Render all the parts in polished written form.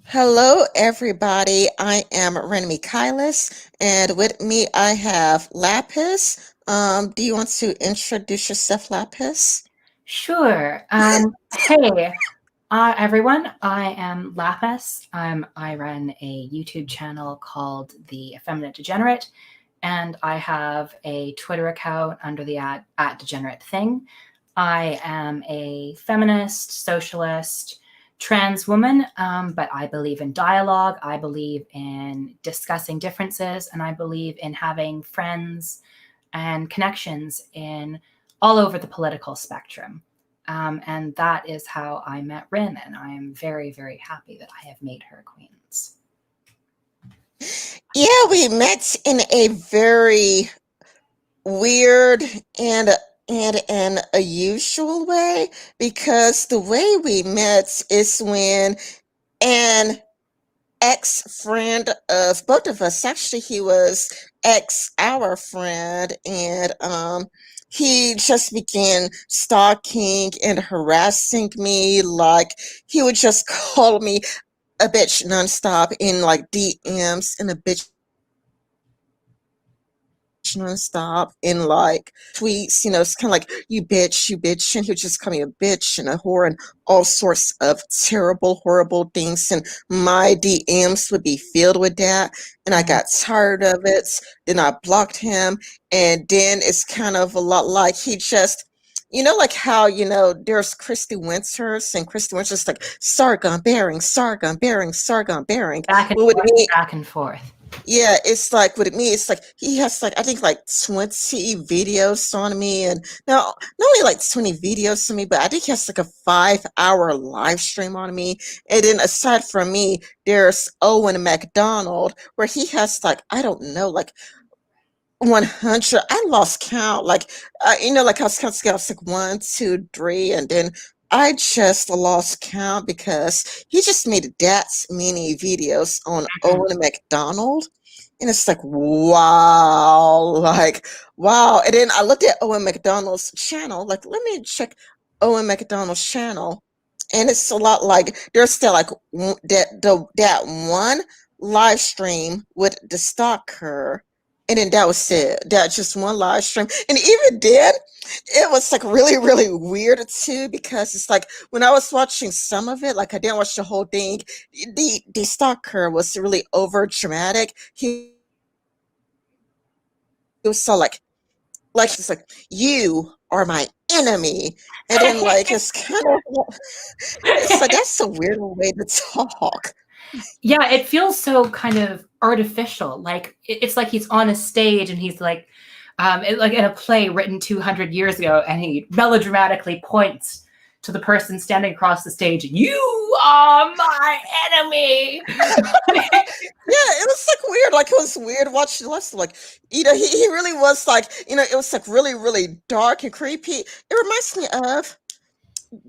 Hello, everybody. I am Renemy Kylis, and with me I have Lapis. Do you want to introduce yourself, Lapis? Sure. Hey, everyone. I am Lapis. I run a YouTube channel called The Effeminate Degenerate, and I have a Twitter account under the at Degenerate Thing. I am a feminist, socialist, trans woman, but I believe in dialogue. I believe in discussing differences, and I believe in having friends and connections in all over the political spectrum. And that is how I met Rin, and I am very, very happy that I have made her queens. Yeah, we met in a very weird and and a usual way because the way we met is when an ex-friend of both of us. Actually, he was ex our friend, and he just began stalking and harassing me. Like he would just call me a bitch nonstop in like DMs and a bitch nonstop in like tweets, it's kind of like you bitch, and he would just call me a bitch and a whore and all sorts of terrible, horrible things. And my DMs would be filled with that, and I got tired of it. Then I blocked him, and then it's kind of a lot like he just. Like how, there's Christy Winters, and Christy Winters like Sargon Bearing, Sargon Bearing, Sargon Bearing. Back and Well, with forth, me, back and forth. yeah, it's like with me, it's like he has like I think like 20 videos on me, and now not only like 20 videos on me, but I think he has like a 5-hour live stream on me. And then aside from me, there's Owen McDonald, where he has like I don't know, like 100. I lost count. Like like I was counting, I was like one, two, three, and then I just lost count because he just made that many videos on Mhm. Owen McDonald. And it's like, wow, like, wow. And then I looked at Owen McDonald's channel, like, let me check Owen McDonald's channel. And it's a lot like there's still like that one live stream with the stalker, and then that was it. That just one live stream. And even then, it was like really, really weird too, because it's like when I was watching some of it, like I didn't watch the whole thing, the stalker was really over dramatic. He was so like he's like, you are my enemy. And then like it's kind of it's like that's a weird way to talk. Yeah, it feels so kind of artificial. Like it's like he's on a stage and he's like, like in a play written 200 years ago, and he melodramatically points to the person standing across the stage. You are my enemy. Yeah, it was like weird. Like it was weird watching Lester. Like, he really was like, it was like really, really dark and creepy. It reminds me of,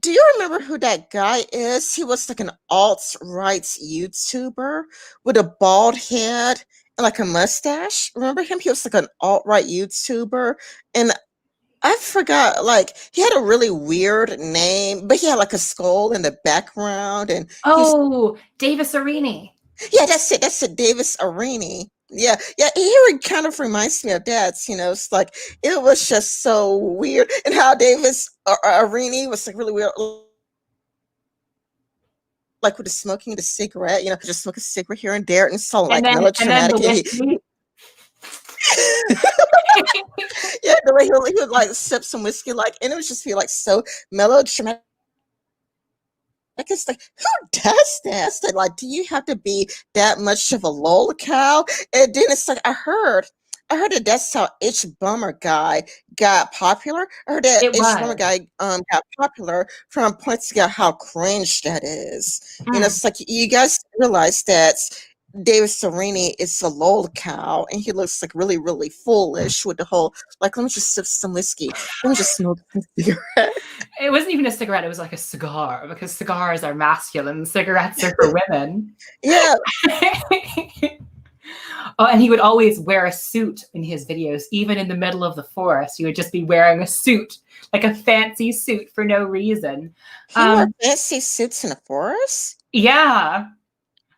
do you remember who that guy is? He was like an alt-right YouTuber with a bald head and like a mustache. Remember him? He was like an alt-right YouTuber. And I forgot, like, he had a really weird name, but he had like a skull in the background. And he was Oh, Davis Arini. Yeah, that's it, Davis Arini. Yeah, yeah, he kind of reminds me of that. It's like it was just so weird, and how Davis Arini was like really weird, like with the smoking the cigarette. Just smoke a cigarette here and there, and so And like then the melodramatic. And whiskey. yeah, the way he would like sip some whiskey, like, and it would just be like so melodramatic. Like it's like, who does that? It's like, do you have to be that much of a lol cow? And then it's like, I heard that that's how H Bummer guy got popular. I heard that It H Bummer was. guy got popular from pointing out how cringe that is. Mm. It's like you guys realize that David Serini is a lol cow, and he looks like really, really foolish with the whole like, let me just sip some whiskey, let me just smoke some cigarette. It wasn't even a cigarette, it was like a cigar, because cigars are masculine, cigarettes are for women. Yeah, Oh, and he would always wear a suit in his videos, even in the middle of the forest. He would just be wearing a suit, like a fancy suit for no reason. he wore Um, fancy suits in the forest. yeah.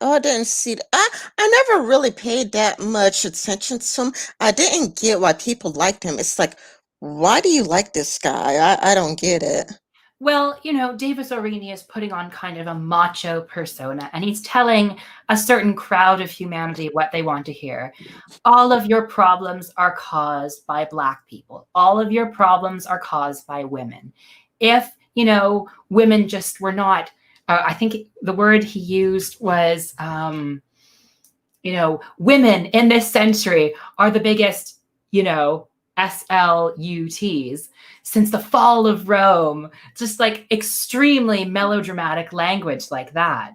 Oh, I didn't see that. I never really paid that much attention to him. I didn't get why people liked him. It's like, why do you like this guy? I don't get it. Well, Davis O'Reilly is putting on kind of a macho persona, and he's telling a certain crowd of humanity what they want to hear. All of your problems are caused by Black people. All of your problems are caused by women. If, women just were not, I think the word he used was, women in this century are the biggest, SLUTs since the fall of Rome, just like extremely melodramatic language like that.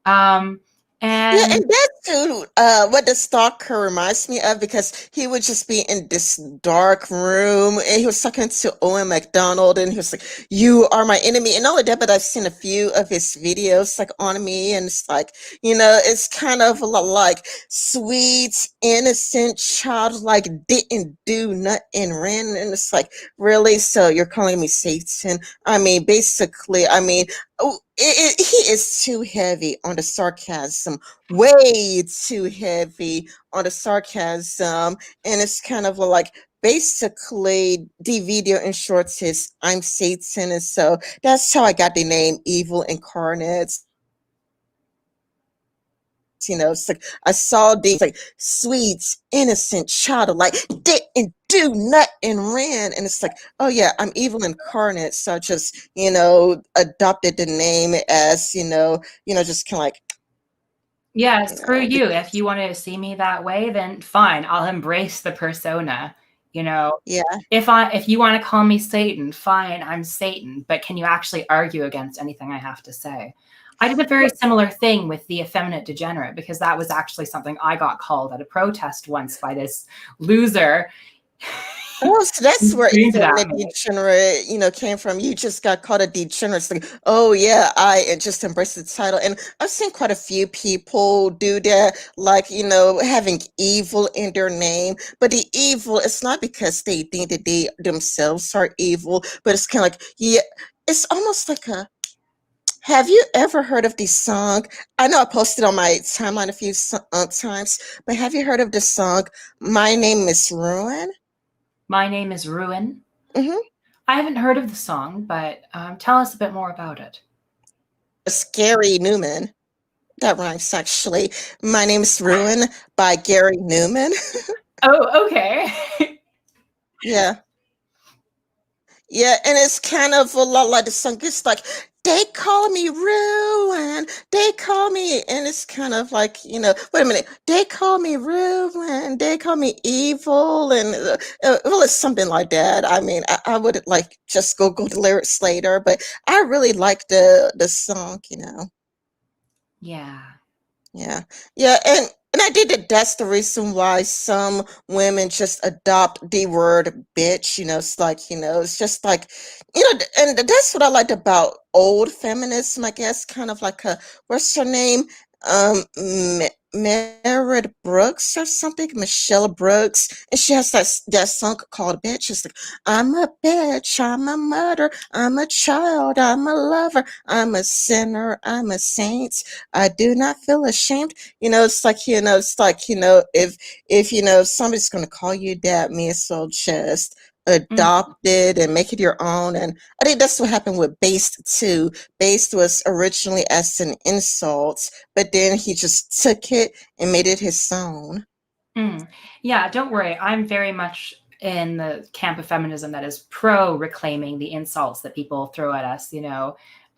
Um, Yeah, and and that's too what the stalker reminds me of because he would just be in this dark room and he was talking to Owen McDonald and he was like, "You are my enemy." And not only that, but I've seen a few of his videos like on me, and it's like, it's kind of like sweet, innocent child, like didn't do nothing wrong, and it's like, really? So you're calling me Satan? I mean, basically, I mean, oh, he is too heavy on the sarcasm, way too heavy on the sarcasm, and it's kind of like basically the video in shorts is I'm Satan, and so that's how I got the name Evil Incarnate. It's like I saw these like sweet, innocent child like didn't do nothing ran, and it's like, oh yeah, I'm evil incarnate. So I just adopted the name as just kind of like yeah, screw the, you. If you want to see me that way, then fine. I'll embrace the persona. You know, yeah. if you want to call me Satan, fine, I'm Satan. But can you actually argue against anything I have to say? I did a very similar thing with the effeminate degenerate because that was actually something I got called at a protest once by this loser. Oh, so that's where Screamed it at effeminate me. degenerate, came from. You just got called a degenerate. It's like, oh yeah, I just embraced the title. And I've seen quite a few people do that, like, having evil in their name. But the evil, it's not because they think that they themselves are evil, but it's kind of like, yeah, it's almost like a, have you ever heard of the song? I know I posted on my timeline a few times, but have you heard of the song, My Name is Ruin? My name is Ruin. Mm-hmm. I haven't heard of the song, but tell us a bit more about it. Gary Newman. That rhymes actually. My Name's Ruin by Gary Newman. Oh, okay. Yeah. Yeah, and it's kind of a lot like the song. It's like, they call me Ruin. They call me, and it's kind of like, wait a minute. They call me Ruin. They call me evil. And, well, it's something like that. I mean, I would like just Google the lyrics later, but I really like the song. Yeah. Yeah. Yeah, and I think that that's the reason why some women just adopt the word bitch. It's like, it's just like, and that's what I liked about old feminism, I guess, kind of like what's her name? Merritt Brooks or something, Michelle Brooks, and she has that song called "Bitch." It's like, I'm a bitch, I'm a murderer, I'm a child, I'm a lover, I'm a sinner, I'm a saint. I do not feel ashamed. It's like, if somebody's gonna call you that, may as well just Mm, adopt it and make it your own. And I think that's what happened with based too. Based was originally as an insult, but then he just took it and made it his own. mm. Yeah, don't worry. I'm very much in the camp of feminism that is pro reclaiming the insults that people throw at us.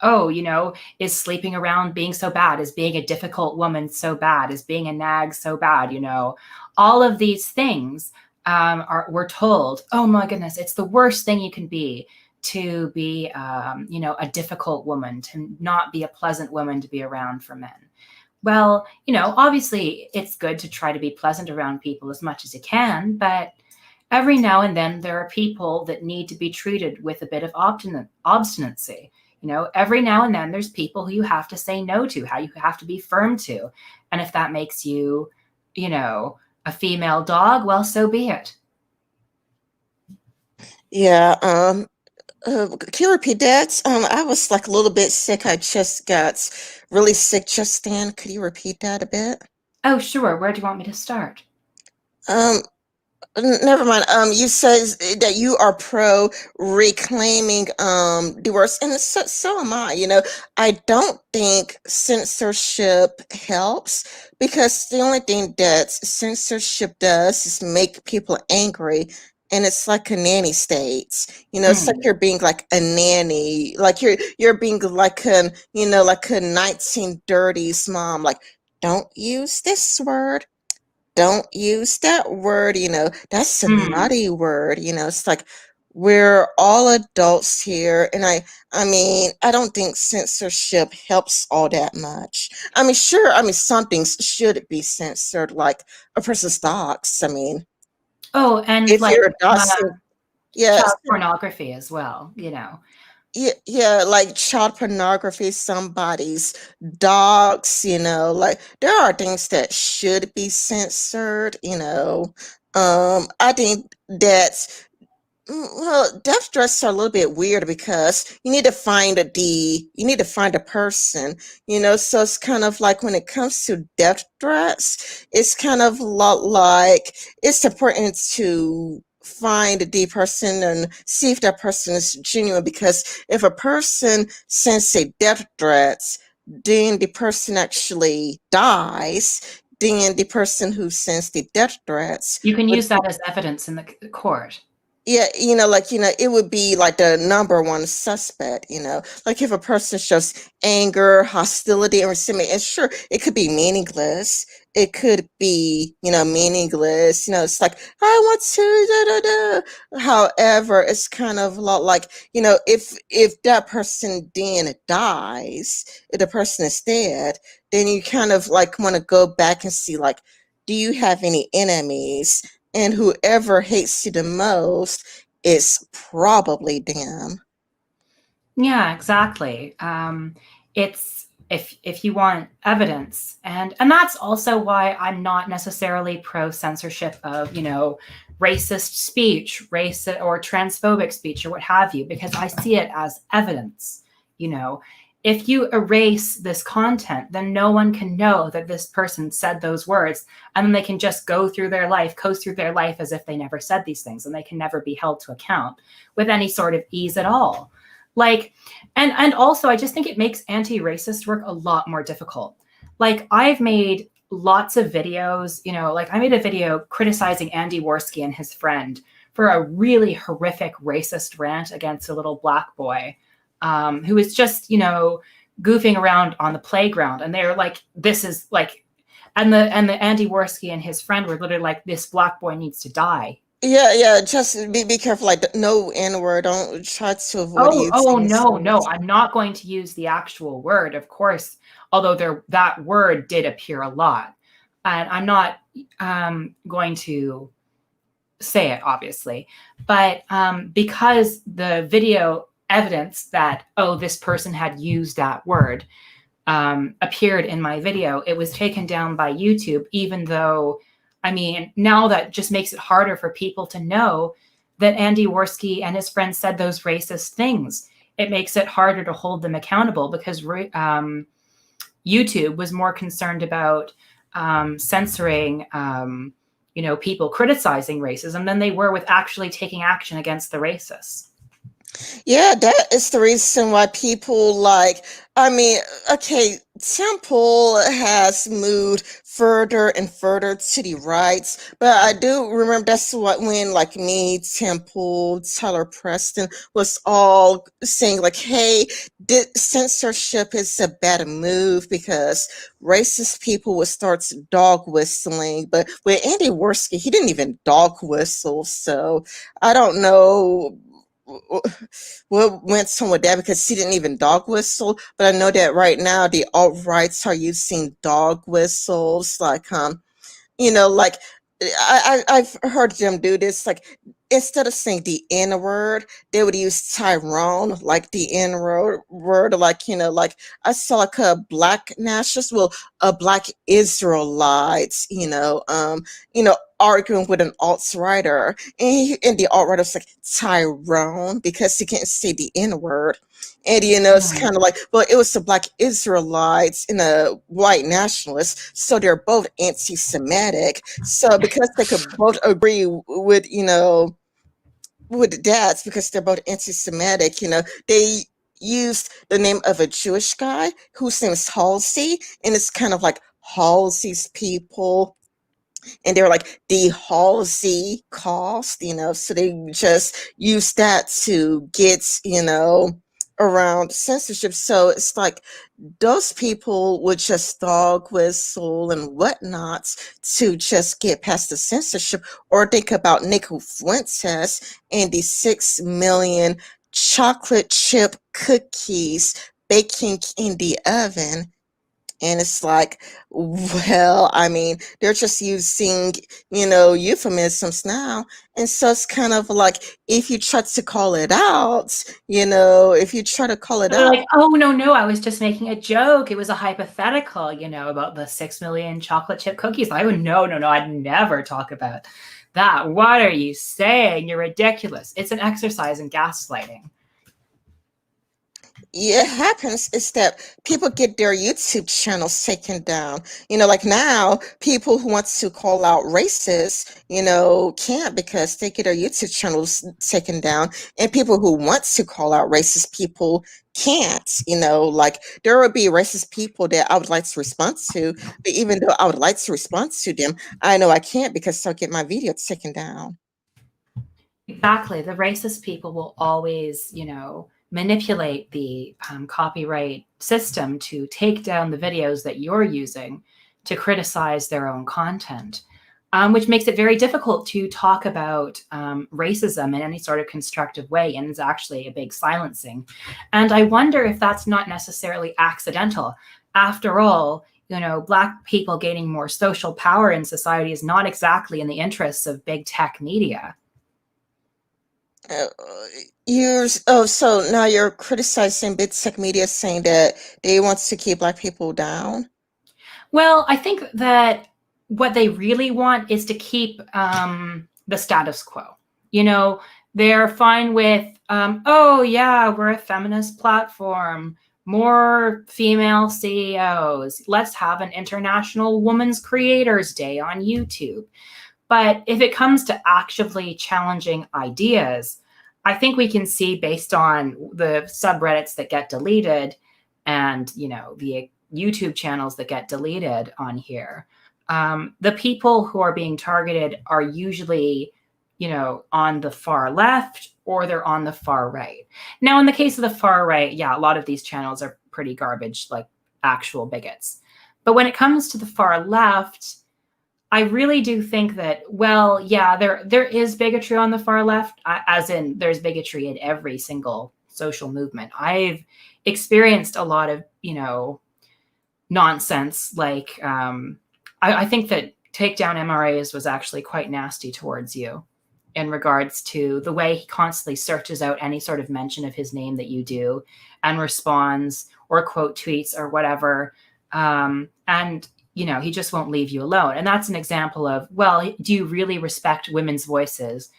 Oh, is sleeping around being so bad? Is being a difficult woman so bad? Is being a nag so bad? All of these things we're told, oh my goodness, it's the worst thing you can be to be, a difficult woman, to not be a pleasant woman to be around for men. Well, obviously it's good to try to be pleasant around people as much as you can, but every now and then there are people that need to be treated with a bit of obstinacy. Every now and then there's people who you have to say no to, how you have to be firm to. And if that makes you, a female dog, well, so be it. Yeah, Can you repeat that? I was like a little bit sick. I just got really sick just then. Could you repeat that a bit? Oh, sure. Where do you want me to start? Um, Never mind. You says that you are pro reclaiming the words, and so am I. I don't think censorship helps because the only thing that censorship does is make people angry, and it's like a nanny state. It's like Mm. you're being like a nanny, like you're being like like a 1930s mom. Like, don't use this word, don't use that word, that's a Mm. naughty word, it's like we're all adults here, and I don't think censorship helps all that much. I mean, sure, some things should be censored, like a person's docs. I mean, Oh, and if like you're doxing, yeah, child pornography as well. yeah, yeah, like child pornography, somebody's dogs, like there are things that should be censored. I think that well, death threats are a little bit weird because you need to find a person, so it's kind of like when it comes to death threats, it's kind of a lot like it's important to find the person and see if that person is genuine, because if a person sends say death threats, then the person actually dies, then the person who sends the death threats You can would, use that as evidence in the court. yeah, it would be like the number one suspect, like if a person shows anger, hostility, or resentment, and sure, it could be meaningless. It could be, meaningless. It's like, I want to, da, da, da. However, it's kind of a lot like, if that person then dies, if the person is dead, then you kind of like want to go back and see, like, do you have any enemies? And whoever hates you the most is probably them. Yeah, exactly. It's if you want evidence, and that's also why I'm not necessarily pro censorship of racist speech, race or transphobic speech or what have you, because I see it as evidence. You know, if you erase this content, then no one can know that this person said those words, and then they can just go through their life, coast through their life as if they never said these things, and they can never be held to account with any sort of ease at all. Like, and also I just think it makes anti-racist work a lot more difficult. Like, I've made lots of videos, like I made a video criticizing Andy Worski and his friend for a really horrific racist rant against a little black boy who was just goofing around on the playground, and they're like, this is like, and the Andy Worski and his friend were literally like, this black boy needs to die. Yeah, yeah. Just be careful. Like, no N word. Don't try to avoid Oh using this no, no, word. I'm not going to use the actual word, of course, although that word did appear a lot. And I'm not going to say it, obviously. But because the video evidence that, oh, this person had used that word appeared in my video, it was taken down by YouTube, even though, I mean, now that just makes it harder for people to know that Andy Worski and his friends said those racist things. It makes it harder to hold them accountable because YouTube was more concerned about censoring, people criticizing racism than they were with actually taking action against the racists. Yeah, that is the reason why people like, I mean, okay, Temple has moved further and further to the right, but I do remember that's what when like me, Temple, Tyler Preston was all saying like, hey, censorship is a bad move because racist people would start dog whistling. But with Andy Worski, he didn't even dog whistle, so I don't know what went on with that because he didn't even dog whistle. But I know that right now the alt rights are using dog whistles, like like I've heard them do this. Like instead of saying the N word, they would use Tyrone, like the N word. Like like I saw like a black nationalist, well, a black Israelites, arguing with an alt writer, and the alt writer's like Tyrone because he can't say the N word. And it's Hmm. kind of like, well, it was the black Israelites and a white nationalist, so they're both anti-Semitic. So because they could both agree with with dads because they're both anti-Semitic, they used the name of a Jewish guy whose name is Halsey, and it's kind of like Halsey's people, and they were like the Halsey cost, so they just use that to get, around censorship. So it's like those people would just dog whistle and whatnot to just get past the censorship, or think about Nico Fuentes and the 6 million chocolate chip cookies baking in the oven. And it's like, well, I mean, they're just using, euphemisms now. And so it's kind of like if you try to call it out, if you try to call it They're out, like, oh, no, no, I was just making a joke. It was a hypothetical, about the 6 million chocolate chip cookies. I would, no, no, no, I'd never talk about that. What are you saying? You're ridiculous. It's an exercise in gaslighting. it happens is that people get their YouTube channels taken down. Like now, people who want to call out racists, can't because they get their YouTube channels taken down. And people who want to call out racist people can't. Like there will be racist people that I would like to respond to, but even though I would like to respond to them, I know I can't because I'll get my video taken down. Exactly. The racist people will always, manipulate the copyright system to take down the videos that you're using to criticize their own content, which makes it very difficult to talk about racism in any sort of constructive way. And it's actually a big silencing. And I wonder if that's not necessarily accidental. After all, Black people gaining more social power in society is not exactly in the interests of big tech media. Uh, so now you're criticizing big tech media, saying that they want to keep black people down. Well, I think that what they really want is to keep the status quo. They're fine with, oh, yeah, we're a feminist platform, more female CEOs. Let's have an International Women's Creators Day on YouTube. But if it comes to actively challenging ideas, I think we can see based on the subreddits that get deleted and, the YouTube channels that get deleted on here, the people who are being targeted are usually, on the far left or they're on the far right. Now, in the case of the far right, yeah, a lot of these channels are pretty garbage, like actual bigots. But when it comes to the far left, I really do think that, well, yeah, there is bigotry on the far left, as in there's bigotry in every single social movement. I've experienced a lot of, nonsense. Like, I think that takedown MRAs was actually quite nasty towards you in regards to the way he constantly searches out any sort of mention of his name that you do and responds or quote tweets or whatever. And he just won't leave you alone. And that's an example of, well, do you really respect women's voices?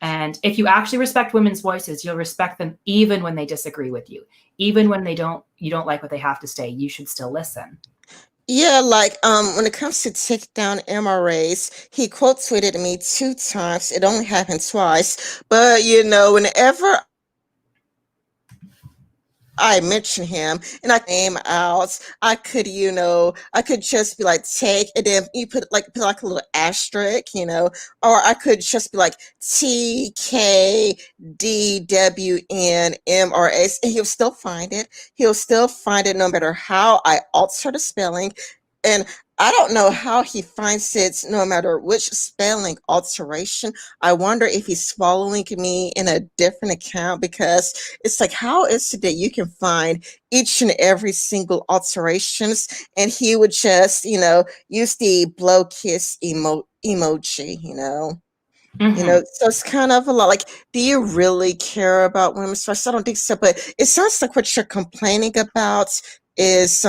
And if you actually respect women's voices, you'll respect them even when they disagree with you. Even when you don't like what they have to say, you should still listen. Yeah, like when it comes to take down MRAs, he quote tweeted me 2 times. It only happened twice, but whenever I mention him and I name out, I could just be like take, and then you put like a little asterisk, or I could just be like TKDWNMRS, and he'll still find it. He'll still find it no matter how I alter the spelling. And I don't know how he finds it no matter which spelling alteration. I wonder if he's following me in a different account, because it's like, how is it that you can find each and every single alterations, and he would just, use the blow kiss emoji. Hmm. So it's kind of a lot like, do you really care about women's rights? I don't think so, but it sounds like what you're complaining about is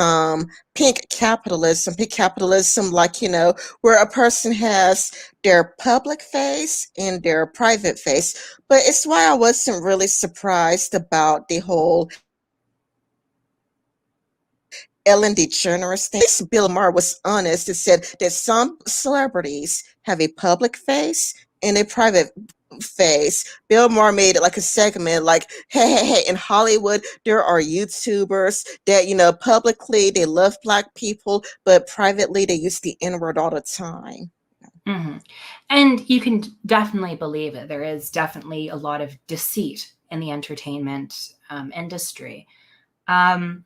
pink capitalism. Pink capitalism, like, where a person has their public face and their private face. But it's why I wasn't really surprised about the whole Ellen DeGeneres thing. At least Bill Maher was honest and said that some celebrities have a public face and a private face. Bill Maher made it like a segment, like, hey, in Hollywood, there are YouTubers that, publicly they love Black people, but privately they use the N word all the time. Hmm. And you can definitely believe it. There is definitely a lot of deceit in the entertainment industry. Um,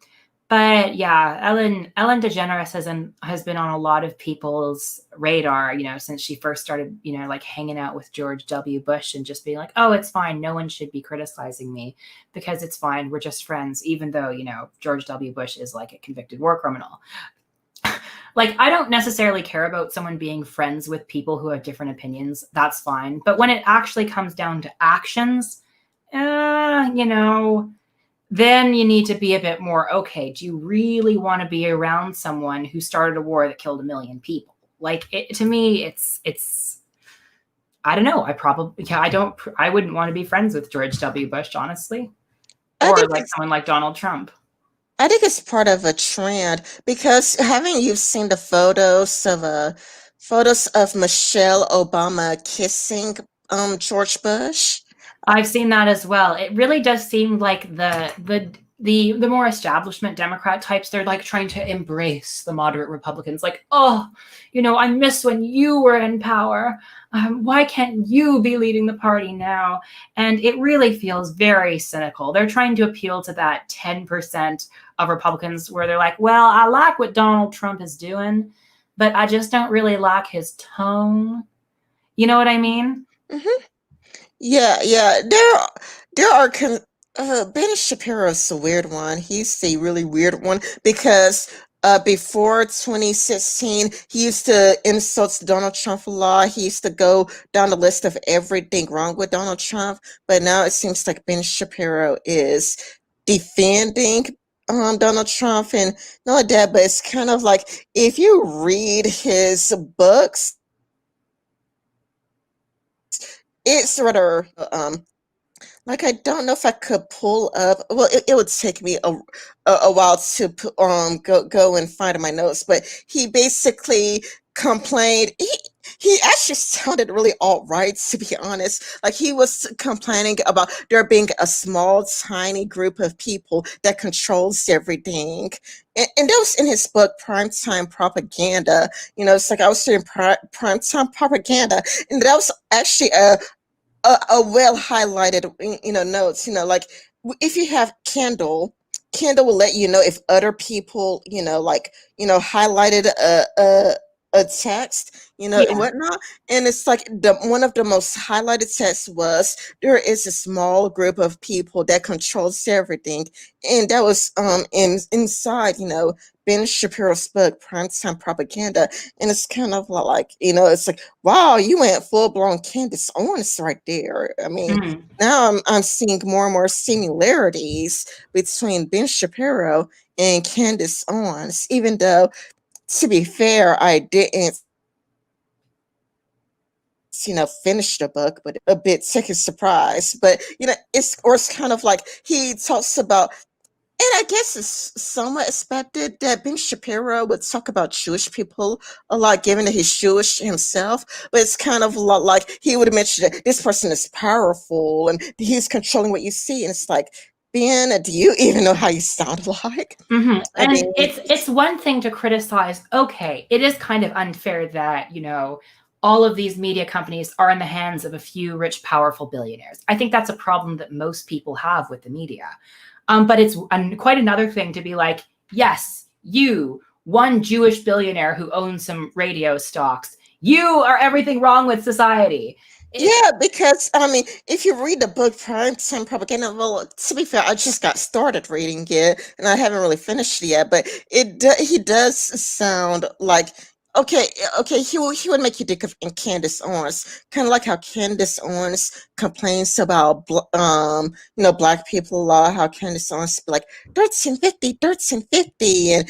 but yeah, Ellen DeGeneres has been on a lot of people's radar, since she first started, like hanging out with George W. Bush and just being like, oh, it's fine. No one should be criticizing me because it's fine. We're just friends, even though, George W. Bush is like a convicted war criminal. Like, I don't necessarily care about someone being friends with people who have different opinions. That's fine. But when it actually comes down to actions, then you need to be a bit more, okay, do you really want to be around someone who started a war that killed 1 million people? Like, to me, it's I don't know. I wouldn't want to be friends with George W. Bush, honestly, I or think like it's someone like Donald Trump. I think it's part of a trend because haven't you seen the photos of Michelle Obama kissing George Bush? I've seen that as well. It really does seem like the more establishment Democrat types, they're like trying to embrace the moderate Republicans. Like, oh, I miss when you were in power. Why can't you be leading the party now? And it really feels very cynical. They're trying to appeal to that 10% of Republicans where they're like, well, I like what Donald Trump is doing, but I just don't really like his tone. You know what I mean? Hmm. Yeah, yeah. There are Ben Shapiro's a weird one. He's a really weird one because before 2016, he used to insult Donald Trump a lot. He used to go down the list of everything wrong with Donald Trump, but now it seems like Ben Shapiro is defending Donald Trump and not that, but it's kind of like if you read his books, it's rather like, I don't know if I could pull up. Well, it would take me a while to go and find my notes. But he basically complained. He actually sounded really alt right, to be honest. Like he was complaining about there being a small, tiny group of people that controls everything. And that was in his book, Primetime Propaganda. It's like I was doing primetime propaganda, and that was actually a well highlighted notes, like if you have Kindle will let you know if other people like highlighted a text, and Yeah. whatnot. And it's like the one of the most highlighted texts was there is a small group of people that controls everything. And that was inside Ben Shapiro's book Primetime Propaganda. And it's kind of like it's like, wow, you went full blown Candace Owens right there. I mean, Mhm. now I'm seeing more and more similarities between Ben Shapiro and Candace Owens, even though, to be fair, I didn't finish the book, but a bit taken surprise. But it's kind of like he talks about, and I guess it's somewhat expected that Ben Shapiro would talk about Jewish people a lot, given that he's Jewish himself. But it's kind of a lot like he would mention that this person is powerful and he's controlling what you see. And it's like, Ben, do you even know how you sound like? I And mean, it's one thing to criticize. Okay, it is kind of unfair that all of these media companies are in the hands of a few rich, powerful billionaires. I think that's a problem that most people have with the media. But it's quite another thing to be like, yes, you, one Jewish billionaire who owns some radio stocks, you are everything wrong with society. It, yeah, because I mean, if you read the book Primetime Propaganda, well, to be fair, I just got started reading it and I haven't really finished it yet. But he does sound like okay, he would make you think of in Candace Owens, kind of like how Candace Owens complains about black people a lot. How Candace Owens be like dirts and 50, dirts and 50, and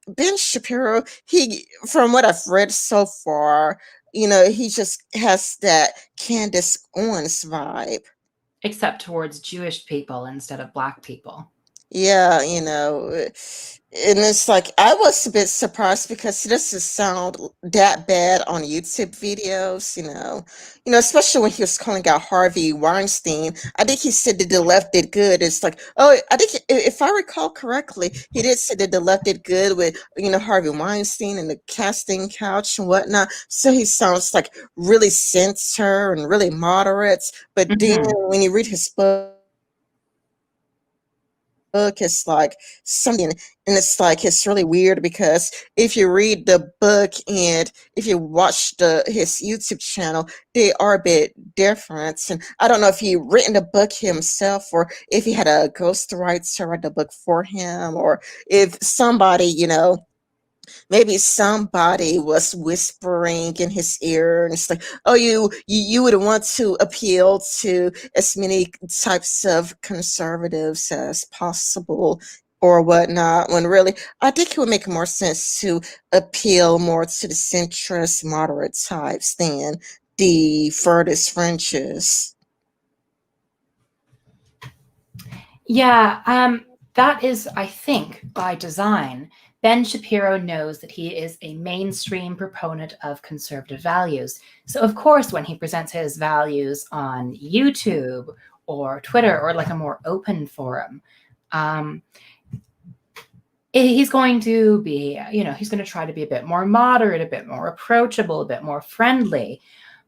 Ben Shapiro. He, from what I've read so far, he just has that Candace Owens vibe. except towards Jewish people instead of black people. Yeah, and it's like I was a bit surprised because he doesn't sound that bad on YouTube videos, especially when he was calling out Harvey Weinstein. I think he said that the left did good. It's like, oh, I think if I recall correctly, he did say that the left did good with, Harvey Weinstein and the casting couch and whatnot. So he sounds like really center and really moderate. But then Mm-hmm. when you read his book, it's like something, and it's like it's really weird because if you read the book and if you watch his YouTube channel, they are a bit different. And I don't know if he written the book himself or if he had a ghostwriter to write the book for him, or if somebody, maybe somebody was whispering in his ear, and it's like, oh, you would want to appeal to as many types of conservatives as possible or whatnot, when really I think it would make more sense to appeal more to the centrist moderate types than the furthest fringes. Yeah, that is, I think, by design. Ben Shapiro knows that he is a mainstream proponent of conservative values. So, of course, when he presents his values on YouTube or Twitter or like a more open forum, um, he's going to be, he's going to try to be a bit more moderate, a bit more approachable, a bit more friendly.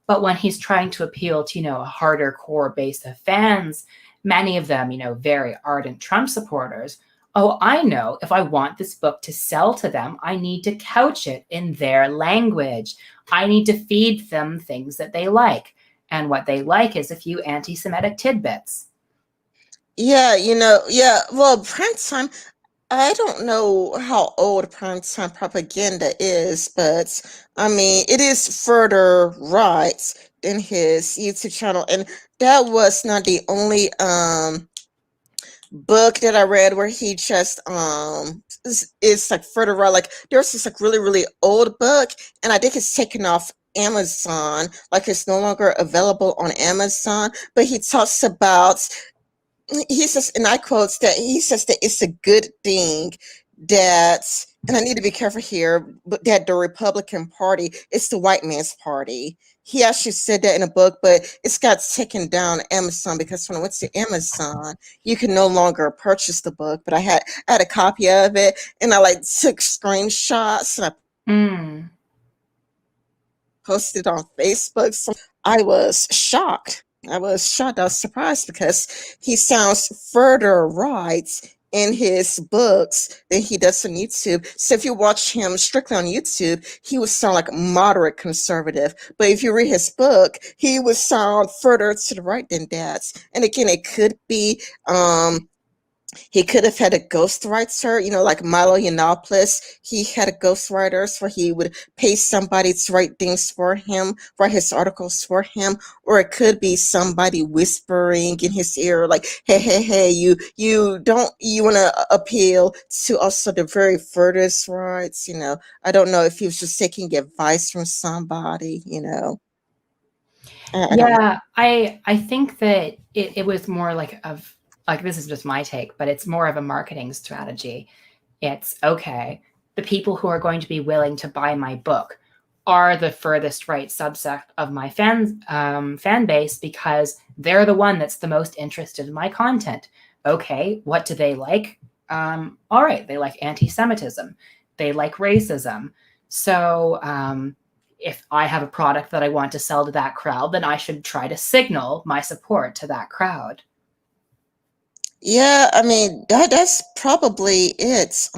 But when he's trying to appeal to, a harder core base of fans, many of them, very ardent Trump supporters, oh, I know if I want this book to sell to them, I need to couch it in their language. I need to feed them things that they like. And what they like is a few anti Semitic tidbits. Yeah, yeah. Well, prime time. I don't know how old primetime propaganda is, but I mean, it is further right than his YouTube channel, and that was not the only book that I read where he just is like further right. Like there's this like really really old book, and I think it's taken off Amazon, like it's no longer available on Amazon. But he talks about, he says, and I quote, that he says that it's a good thing that, and I need to be careful here, but that the Republican Party is the white man's party. He actually said that in a book, but it's got taken down Amazon because when I went to Amazon, you can no longer purchase the book. But I had a copy of it, and I like took screenshots and I Mm. posted on Facebook. So I was shocked. I was shocked. I was surprised because he sounds further right in his books than he does on YouTube. So if you watch him strictly on YouTube, he would sound like moderate conservative. But if you read his book, he would sound further to the right than that. And again, it could be he could have had a ghostwriter, like Milo Yiannopoulos. He had a ghostwriter where he would pay somebody to write things for him, write his articles for him, or it could be somebody whispering in his ear, like, "Hey, hey, hey, you want to appeal to also the very furthest rights." I don't know if he was just taking advice from somebody. I don't know. Yeah, I think that it was more like this is just my take, but it's more of a marketing strategy. It's okay, the people who are going to be willing to buy my book are the furthest right subset of my fan base because they're the one that's the most interested in my content. Okay, what do they like? All right, they like anti-Semitism, they like racism. So if I have a product that I want to sell to that crowd, then I should try to signal my support to that crowd. Yeah, I mean that's probably it.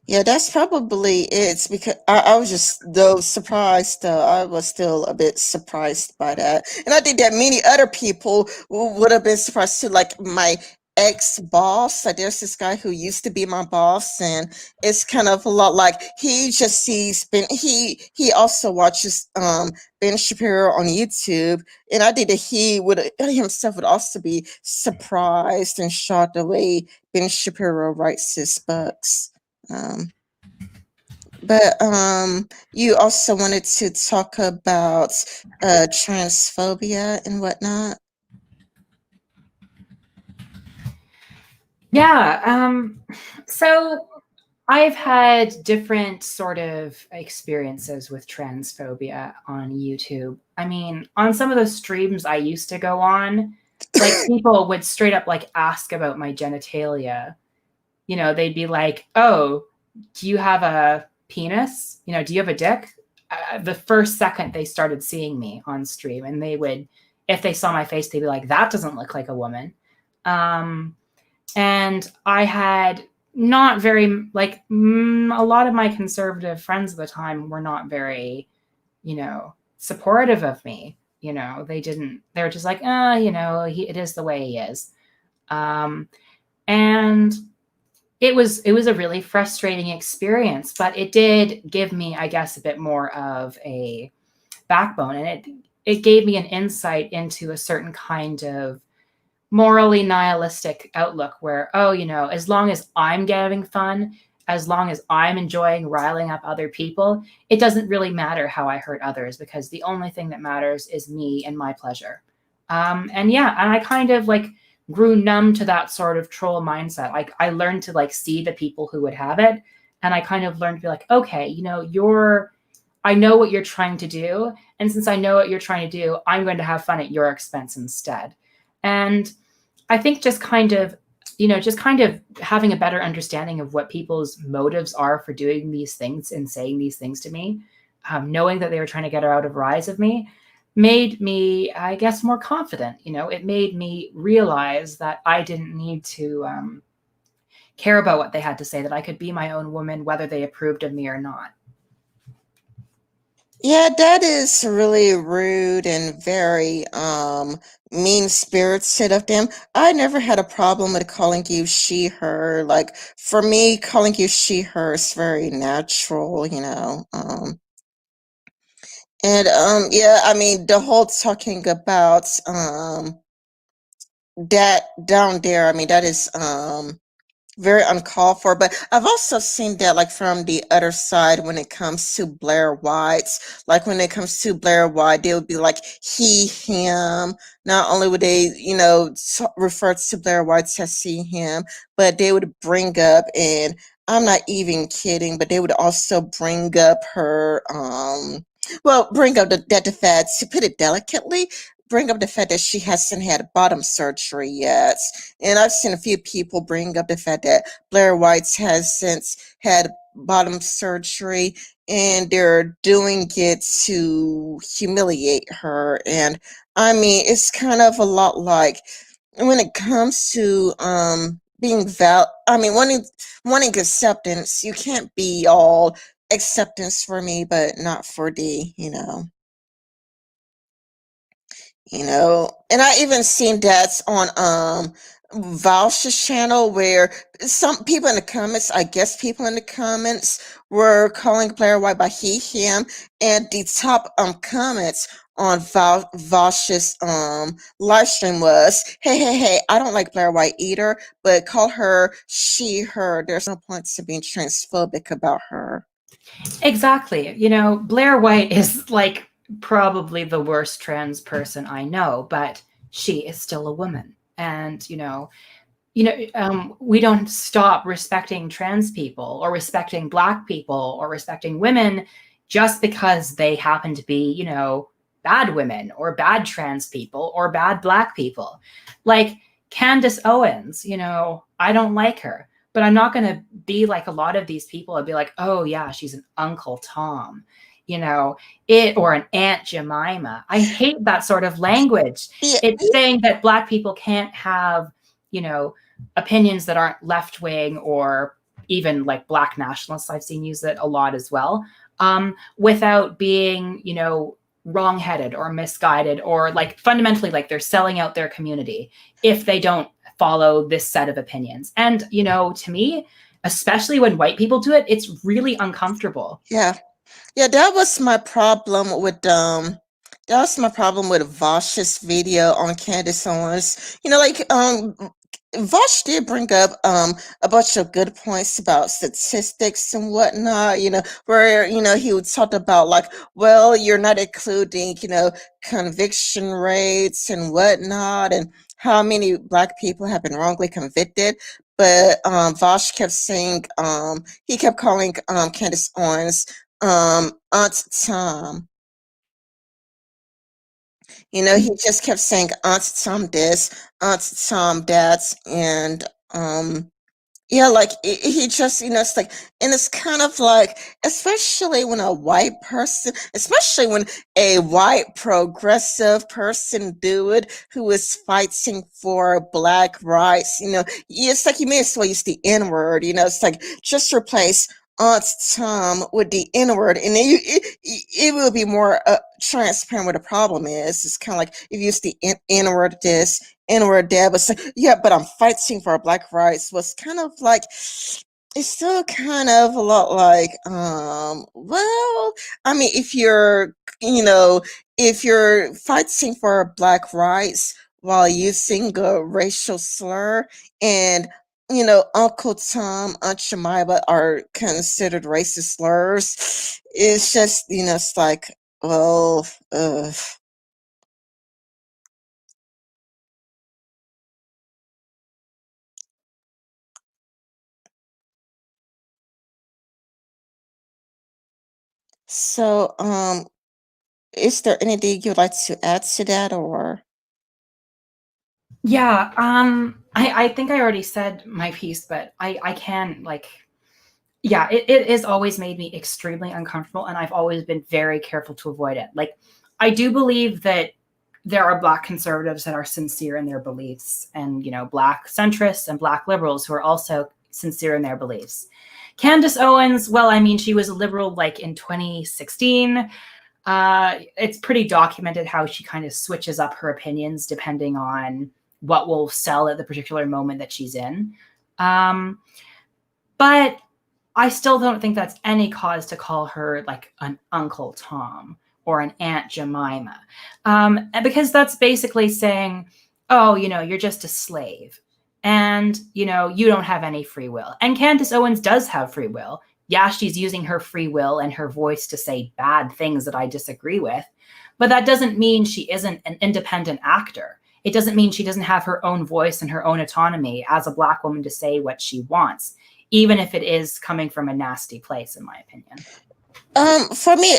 Yeah, that's probably it because I was just though surprised. I was still a bit surprised by that, and I think that many other people would have been surprised too. Like my ex-boss. Like there's this guy who used to be my boss, and it's kind of a lot like he just sees Ben. He also watches Ben Shapiro on YouTube, and I think that he would himself would also be surprised and shocked the way Ben Shapiro writes his books. Um, but you also wanted to talk about transphobia and whatnot. Yeah. So I've had different sort of experiences with transphobia on YouTube. I mean, on some of those streams I used to go on, like people would straight up like ask about my genitalia. You know, they'd be like, "Oh, do you have a penis? You know, do you have a dick?" The first second they started seeing me on stream, and they would, if they saw my face, they'd be like, "That doesn't look like a woman." Um, and I had not very like a lot of my conservative friends at the time were not very, supportive of me. They didn't. They were just like, it is the way he is. And it was a really frustrating experience, but it did give me, I guess, a bit more of a backbone, and it gave me an insight into a certain kind of morally nihilistic outlook where, as long as I'm getting fun, as long as I'm enjoying riling up other people, it doesn't really matter how I hurt others, because the only thing that matters is me and my pleasure. And I kind of like grew numb to that sort of troll mindset. Like I learned to like see the people who would have it, and I kind of learned to be like, okay, I know what you're trying to do, and since I know what you're trying to do, I'm going to have fun at your expense instead. And I think just kind of having a better understanding of what people's motives are for doing these things and saying these things to me, knowing that they were trying to get out of rise of me, made me, I guess, more confident. It made me realize that I didn't need to care about what they had to say, that I could be my own woman, whether they approved of me or not. Yeah, that is really rude and very mean spirited of them. I never had a problem with calling you she her. Like for me, calling you she her is very natural. And yeah, I mean the whole talking about that down there, I mean that is very uncalled for. But I've also seen that like from the other side when it comes to Blair White's. Like when it comes to Blair White, they would be like he, him. Not only would they, refer to Blair White as he, him, but they would bring up, and I'm not even kidding, but they would also bring up her, bring up the fact, to put it delicately, bring up the fact that she hasn't had bottom surgery yet. And I've seen a few people bring up the fact that Blair White has since had bottom surgery, and they're doing it to humiliate her. And I mean, it's kind of a lot like when it comes to being I mean, wanting acceptance, you can't be all acceptance for me, but not for and I even seen that on Valsh's channel, where some people in the comments, I guess people in the comments were calling Blair White by he, him, and the top comments on Valsh's live stream was, hey, I don't like Blair White either, but call her she, her. There's no point to being transphobic about her. Exactly. Blair White is like probably the worst trans person I know, but she is still a woman. And, we don't stop respecting trans people or respecting Black people or respecting women just because they happen to be, bad women or bad trans people or bad Black people. Like Candace Owens, I don't like her, but I'm not going to be like a lot of these people and be like, oh yeah, she's an Uncle Tom, or an Aunt Jemima. I hate that sort of language. Yeah. It's saying that Black people can't have, opinions that aren't left wing or even like Black nationalists. I've seen use it a lot as well, without being, wrongheaded or misguided, or like fundamentally like they're selling out their community if they don't follow this set of opinions. And, to me, especially when white people do it, it's really uncomfortable. Yeah. Yeah, that was my problem with Vosh's video on Candace Owens. Vosh did bring up a bunch of good points about statistics and whatnot, where he would talk about, like, well, you're not including, conviction rates and whatnot, and how many black people have been wrongly convicted. But Vosh kept saying, he kept calling Candace Owens Aunt Tom. He just kept saying Aunt Tom this, Aunt Tom that, and yeah, like he just, it's like, and it's kind of like, especially when a white progressive person do it, who is fighting for black rights, it's like you may as well use the N word, it's like, just replace Aunt Tom with the N word, and then it will be more transparent what the problem is. It's kind of like if you use the N word this, N-word dad, but yeah, but I'm fighting for black rights was kind of like, it's still kind of a lot like, well, I mean, if you're fighting for black rights while using a racial slur, and Uncle Tom, Aunt Jemima are considered racist slurs, it's just, it's like, well, so, is there anything you'd like to add to that, or? Yeah, I think I already said my piece, but I can, like, yeah, it has always made me extremely uncomfortable, and I've always been very careful to avoid it. Like, I do believe that there are black conservatives that are sincere in their beliefs, and black centrists and black liberals who are also sincere in their beliefs. Candace Owens, well, I mean, she was a liberal like in 2016. It's pretty documented how she kind of switches up her opinions depending on what will sell at the particular moment that she's in. But I still don't think that's any cause to call her like an Uncle Tom or an Aunt Jemima, because that's basically saying, oh, you're just a slave, and you don't have any free will. And Candace Owens does have free will. Yeah, she's using her free will and her voice to say bad things that I disagree with, but that doesn't mean she isn't an independent actor. It doesn't mean she doesn't have her own voice and her own autonomy as a black woman to say what she wants, even if it is coming from a nasty place, in my opinion. For me,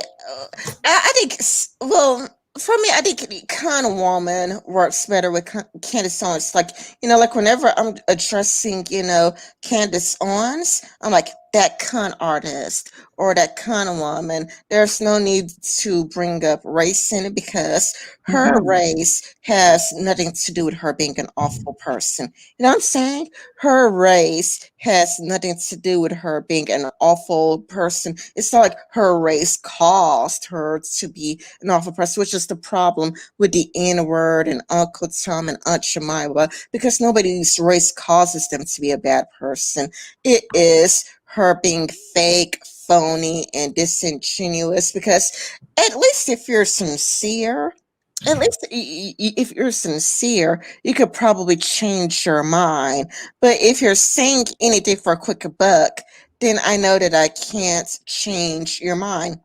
I think, well, for me, I think kind of woman works better with Candace Owens. Like, like whenever I'm addressing, Candace Owens, I'm like, that con artist or that kind of woman. There's no need to bring up race in it, because her race has nothing to do with her being an awful person. You know what I'm saying? Her race has nothing to do with her being an awful person. It's not like her race caused her to be an awful person, which is the problem with the N-word and Uncle Tom and Aunt Jemima, because nobody's race causes them to be a bad person. It is her being fake, phony, and disingenuous, because at least if you're sincere, you could probably change your mind. But if you're saying anything for a quick buck, then I know that I can't change your mind.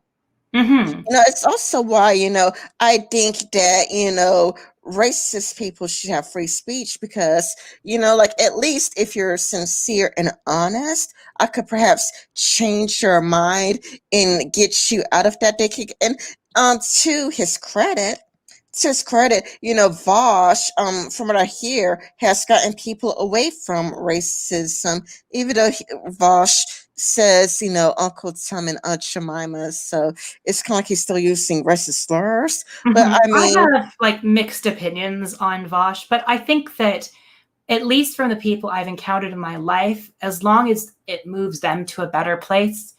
It's also why, I think that, racist people should have free speech, because, like, at least if you're sincere and honest, I could perhaps change your mind and get you out of that decade. And to his credit, Vosh, from what I hear, has gotten people away from racism, even though Vosh says, Uncle Tom and Aunt Jemima. So it's kind of like he's still using racist slurs. But I mean, I have like mixed opinions on Vosh, but I think that at least from the people I've encountered in my life, as long as it moves them to a better place,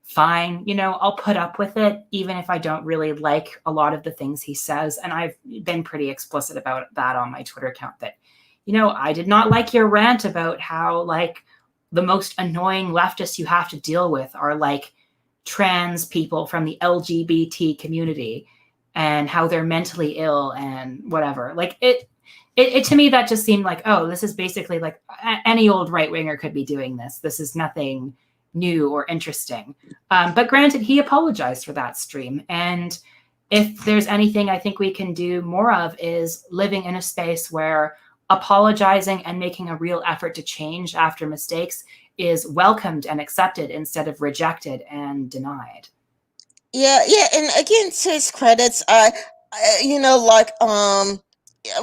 fine, I'll put up with it, even if I don't really like a lot of the things he says. And I've been pretty explicit about that on my Twitter account, that, I did not like your rant about how like the most annoying leftists you have to deal with are like trans people from the LGBT community and how they're mentally ill and whatever. Like it to me that just seemed like, oh, this is basically like any old right winger could be doing this. This is nothing new or interesting. But granted, he apologized for that stream. And if there's anything I think we can do more of is living in a space where apologizing and making a real effort to change after mistakes is welcomed and accepted instead of rejected and denied. Yeah, yeah, and again, to his credits,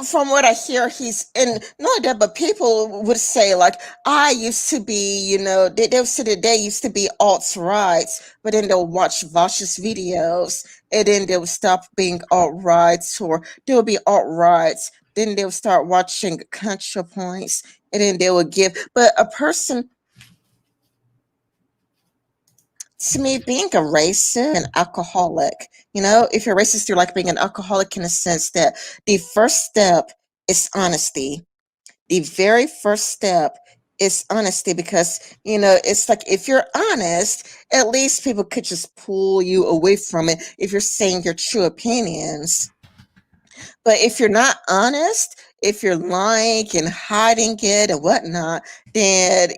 from what I hear, he's and not only that, but people would say like, I used to be, they'll say that they used to be alt rights, but then they'll watch Vosh's videos, and then they'll stop being alt rights, or they'll be alt rights, then they'll start watching ContraPoints, and then they will give. But a person, to me, being a racist, an alcoholic, if you're racist, you're like being an alcoholic in a sense that the first step is honesty. The very first step is honesty because, it's like if you're honest, at least people could just pull you away from it if you're saying your true opinions. But if you're not honest, if you're lying and hiding it and whatnot, then,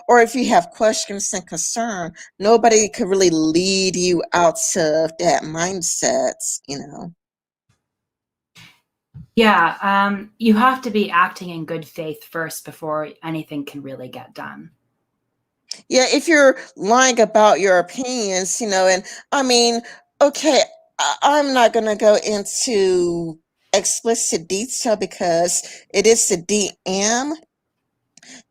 or if you have questions and concern, nobody could really lead you out of that mindset. Yeah, you have to be acting in good faith first before anything can really get done. Yeah, if you're lying about your opinions, and I mean, okay, I'm not going to go into explicit detail because it is a DM.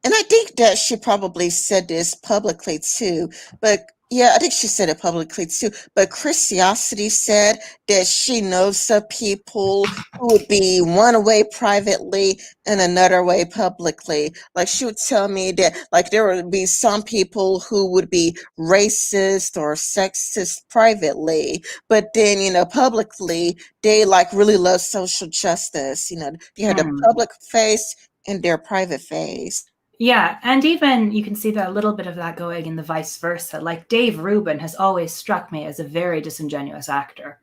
And I think that she probably said this publicly too, but yeah, I think she said it publicly too. But Christiosity said that she knows some people who would be one way privately and another way publicly. Like she would tell me that like there would be some people who would be racist or sexist privately, but then, publicly they like really love social justice. They had a Mm. public face and their private face. Yeah, and even you can see that a little bit of that going in the vice versa. Like Dave Rubin has always struck me as a very disingenuous actor.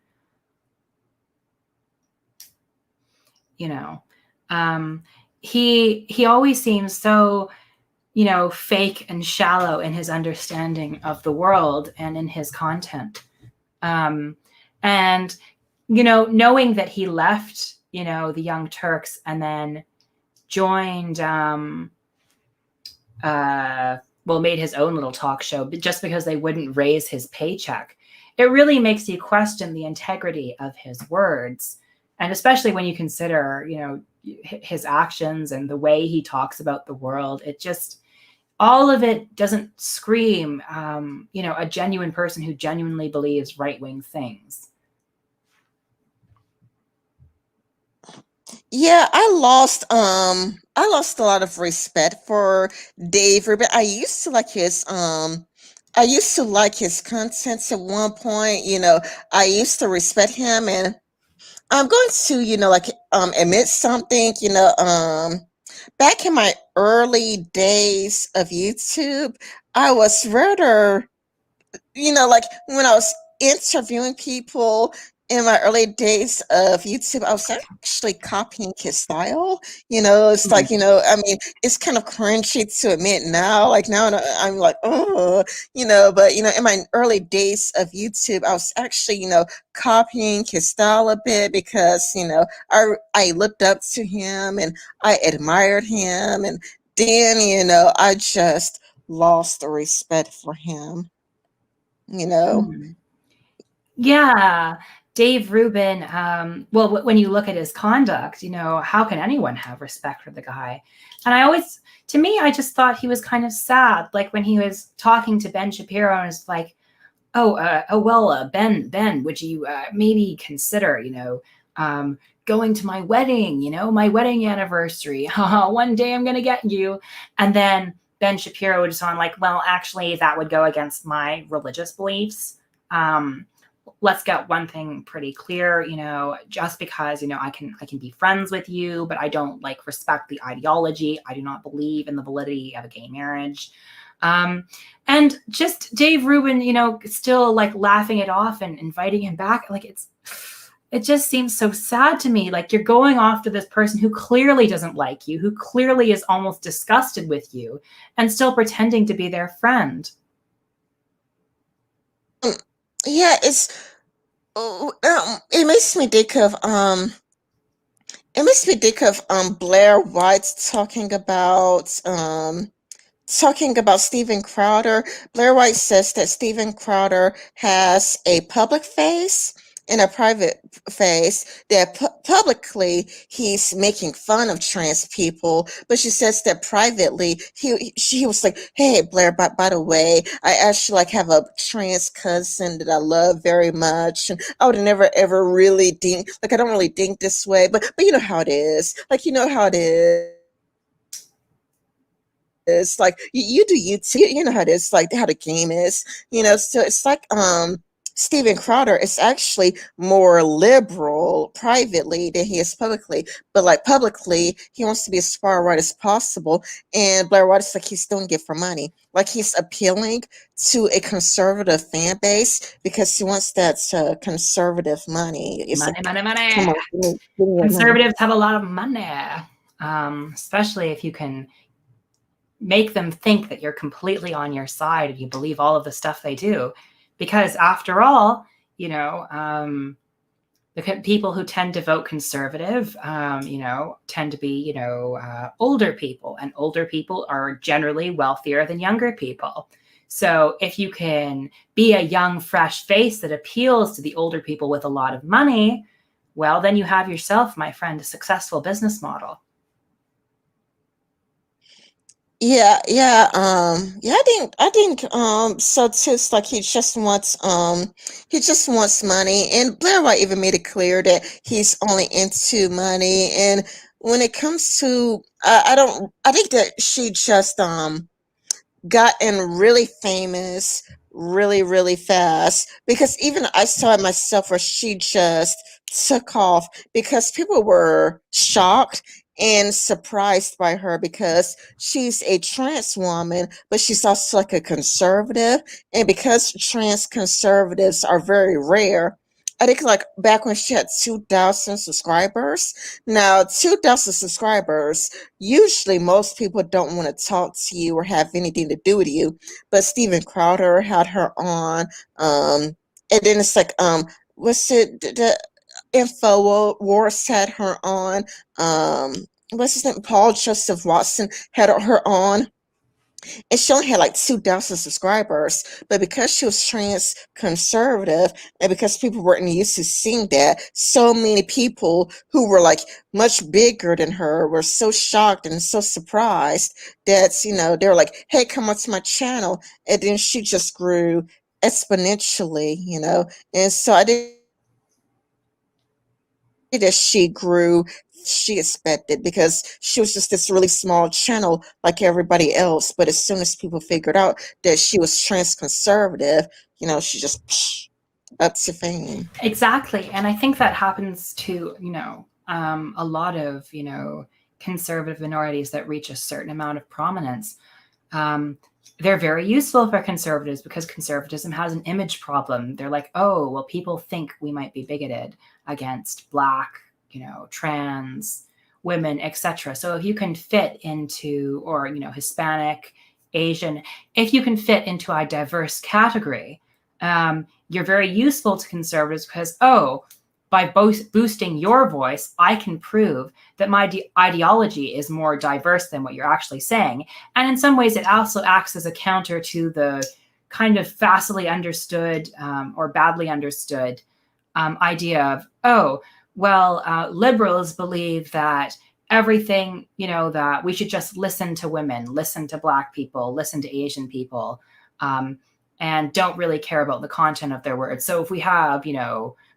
You know, he always seems so fake and shallow in his understanding of the world and in his content. And knowing that he left the Young Turks and then joined made his own little talk show just because they wouldn't raise his paycheck. It really makes you question the integrity of his words. And especially when you consider, his actions and the way he talks about the world, it just, all of it doesn't scream, a genuine person who genuinely believes right-wing things. Yeah, I lost a lot of respect for Dave Rubin. I used to like his content at one point, I used to respect him, and I'm going to, admit something, back in my early days of YouTube, I was rather, like when I was interviewing people in my early days of YouTube, I was actually copying his style. It's like, I mean, it's kind of cringy to admit now. Like now I'm like, oh, but, in my early days of YouTube, I was actually, copying his style a bit because, I looked up to him and I admired him. And then, I just lost the respect for him. Mm. Yeah, Dave Rubin. When you look at his conduct, how can anyone have respect for the guy? And to me, I just thought he was kind of sad. Like when he was talking to Ben Shapiro and was like, Ben, would you maybe consider, going to my wedding, my wedding anniversary? One day I'm going to get you. And then Ben Shapiro was on like, well, actually, that would go against my religious beliefs. let's get one thing pretty clear, just because, I can be friends with you, but I don't like respect the ideology. I do not believe in the validity of a gay marriage. And just Dave Rubin, still like laughing it off and inviting him back. Like it just seems so sad to me. Like you're going after this person who clearly doesn't like you, who clearly is almost disgusted with you, and still pretending to be their friend. Yeah, it makes me think of Blair White talking about Steven Crowder. Blair White says that Steven Crowder has a public face and a private face, that publicly he's making fun of trans people, but she says that privately she was like, hey Blair, by the way, I actually like have a trans cousin that I love very much, and I would never ever really think, like, I don't really think this way, but you know how it is, like, you know how it is, like you do you too, you know how it is, like how the game is, so it's like Steven Crowder is actually more liberal privately than he is publicly, but like publicly he wants to be as far right as possible, and Blair White is like he's doing it for money, like he's appealing to a conservative fan base because he wants that conservative money. It's Money, like, money, money. come on, give me that money. Conservatives have a lot of money, especially if you can make them think that you're completely on your side and you believe all of the stuff they do. Because after all, the people who tend to vote conservative, tend to be, older people, and older people are generally wealthier than younger people. So if you can be a young, fresh face that appeals to the older people with a lot of money, well, then you have yourself, my friend, a successful business model. I think so too. It's like he just wants money, and Blair White even made it clear that he's only into money. And when it comes to, I think that she just gotten really famous really, really fast, because even I saw it myself where she just took off because people were shocked and surprised by her because she's a trans woman, but she's also like a conservative. And because trans conservatives are very rare, I think like back when she had 2,000 subscribers. Now, 2,000 subscribers, usually most people don't want to talk to you or have anything to do with you, but Steven Crowder had her on, and then it's like, what's it, the Info Wars had her on, what's his name, Paul Joseph Watson had her on, and she only had like 2,000 subscribers. But because she was trans conservative, and because people weren't used to seeing that, so many people who were like much bigger than her were so shocked and so surprised that, they were like, hey, come onto my channel. And then she just grew exponentially, and so I did that she expected, because she was just this really small channel like everybody else. But as soon as people figured out that she was trans conservative, she just up to fame. Exactly. And I think that happens to, a lot of, conservative minorities that reach a certain amount of prominence. They're very useful for conservatives because conservatism has an image problem. They're like, oh, well, people think we might be bigoted against Black, trans women, etc. So if you can fit into, or, Hispanic, Asian, if you can fit into a diverse category, you're very useful to conservatives because, oh, by boosting your voice, I can prove that my ideology is more diverse than what you're actually saying. And in some ways, it also acts as a counter to the kind of facilely understood or badly understood idea of, oh, well, liberals believe that everything, that we should just listen to women, listen to Black people, listen to Asian people, and don't really care about the content of their words. So if we have,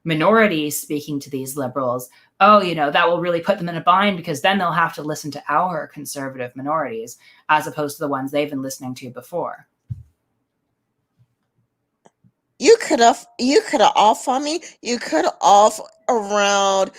minorities speaking to these liberals, oh, that will really put them in a bind because then they'll have to listen to our conservative minorities as opposed to the ones they've been listening to before. You you could have off on me. You could have off around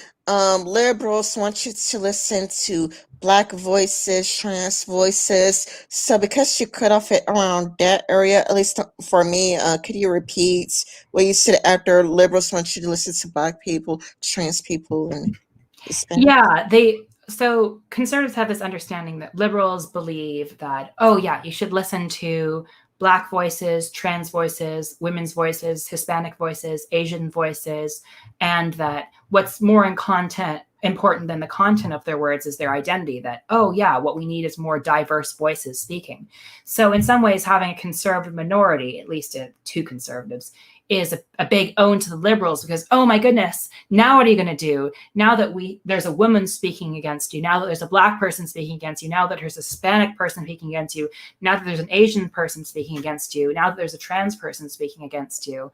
liberals want you to listen to black voices, trans voices. So because you cut off it around that area, at least for me, could you repeat what you said after liberals want you to listen to black people, trans people, and Hispanic? Yeah, they so conservatives have this understanding that liberals believe that, oh yeah, you should listen to black voices, trans voices, women's voices, Hispanic voices, Asian voices, and that what's more in content important than the content of their words is their identity. That, oh yeah, what we need is more diverse voices speaking. So in some ways, having a conservative minority, at least two conservatives, is a big own to the liberals, because, oh my goodness, now what are you going to do now that there's a woman speaking against you, now that there's a black person speaking against you, now that there's a Hispanic person speaking against you, now that there's an Asian person speaking against you, now that there's a trans person speaking against you.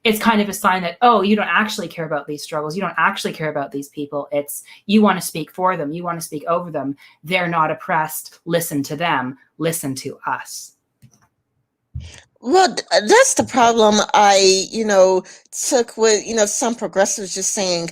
It's kind of a sign that, oh, you don't actually care about these struggles, you don't actually care about these people. It's, you want to speak for them, you want to speak over them, they're not oppressed, listen to them, listen to us. Well, that's the problem took with, some progressives just saying,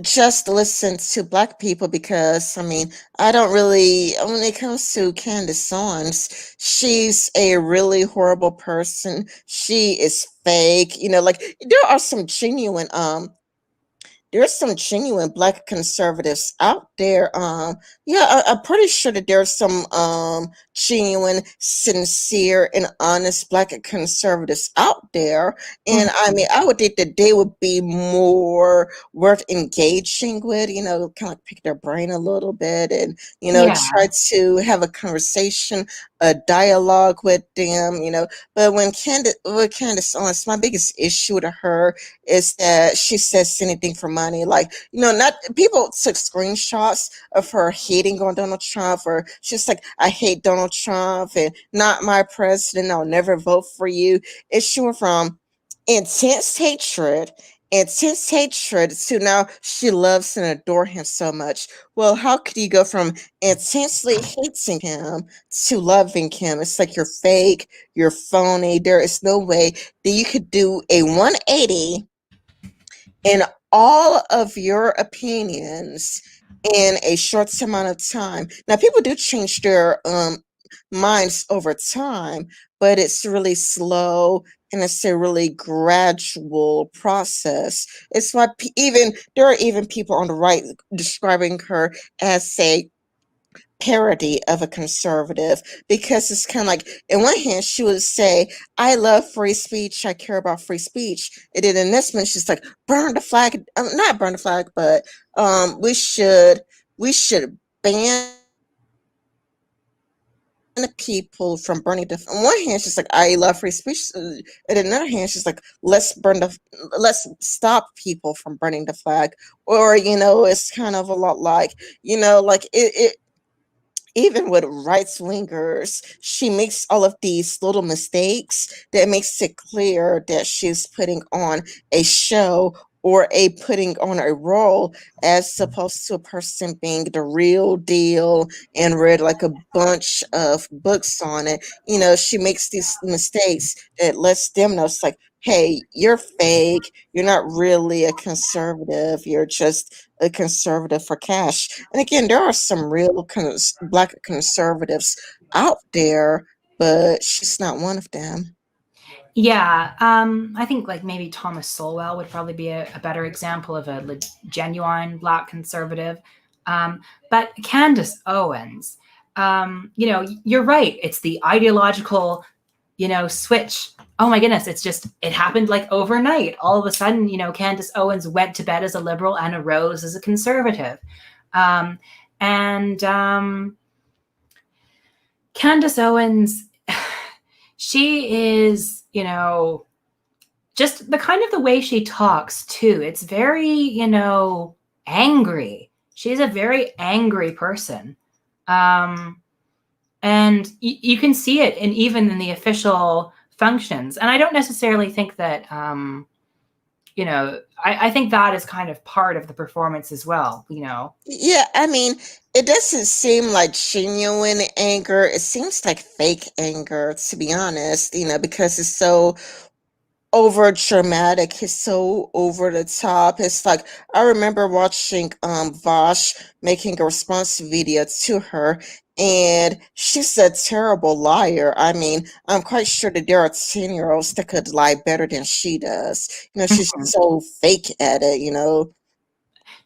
just listen to black people because, I mean, I don't really, when it comes to Candace Owens, she's a really horrible person. She is fake, like there are some genuine, there's some genuine black conservatives out there. Yeah, I'm pretty sure that there's some genuine, sincere, and honest black conservatives out there. And I mean, I would think that they would be more worth engaging with, kind of like pick their brain a little bit and, Yeah. try to have a conversation, a dialogue with them, But with Candace Owens, my biggest issue with her is that she says anything for money. Like, not people took screenshots of her hating on Donald Trump, or she's like, I hate Donald Trump and not my president, I'll never vote for you. It's showing from intense hatred, to now she loves and adore him so much. Well, how could you go from intensely hating him to loving him? It's like you're fake, you're phony. There is no way that you could do a 180 in all of your opinions in a short amount of time. Now, people do change their minds over time, but it's really slow and it's a really gradual process. It's why even there are even people on the right describing her as a parody of a conservative, because it's kind of like, in one hand she would say, I love free speech, I care about free speech, and then in this one she's like, burn the flag, not burn the flag, but we should ban the people from burning the. On one hand she's like, I love free speech, and on the other hand she's like, let's stop people from burning the flag. Or it's kind of a lot like, like it even with rights wingers, she makes all of these little mistakes that makes it clear that she's putting on a show or putting on a role, as opposed to a person being the real deal and read like a bunch of books on it. She makes these mistakes that lets them know, it's like, hey, you're fake. You're not really a conservative. You're just a conservative for cash. And again, there are some real black conservatives out there, but she's not one of them. Yeah, I think like maybe Thomas Sowell would probably be a better example of a genuine black conservative. But Candace Owens, you're right. It's the ideological, switch. Oh my goodness, it happened like overnight. All of a sudden, Candace Owens went to bed as a liberal and arose as a conservative. And Candace Owens, she is, just the kind of the way she talks too. It's very, angry. She's a very angry person. And you can see it even in the official functions. And I don't necessarily think that, I think that is kind of part of the performance as well, Yeah, I mean, it doesn't seem like genuine anger. It seems like fake anger, to be honest, because it's so over dramatic. He's so over the top. It's like I remember watching Vosh making a response video to her, and she's a terrible liar. I mean, I'm quite sure that there are 10-year-olds that could lie better than she does. She's Mhm. so fake at it.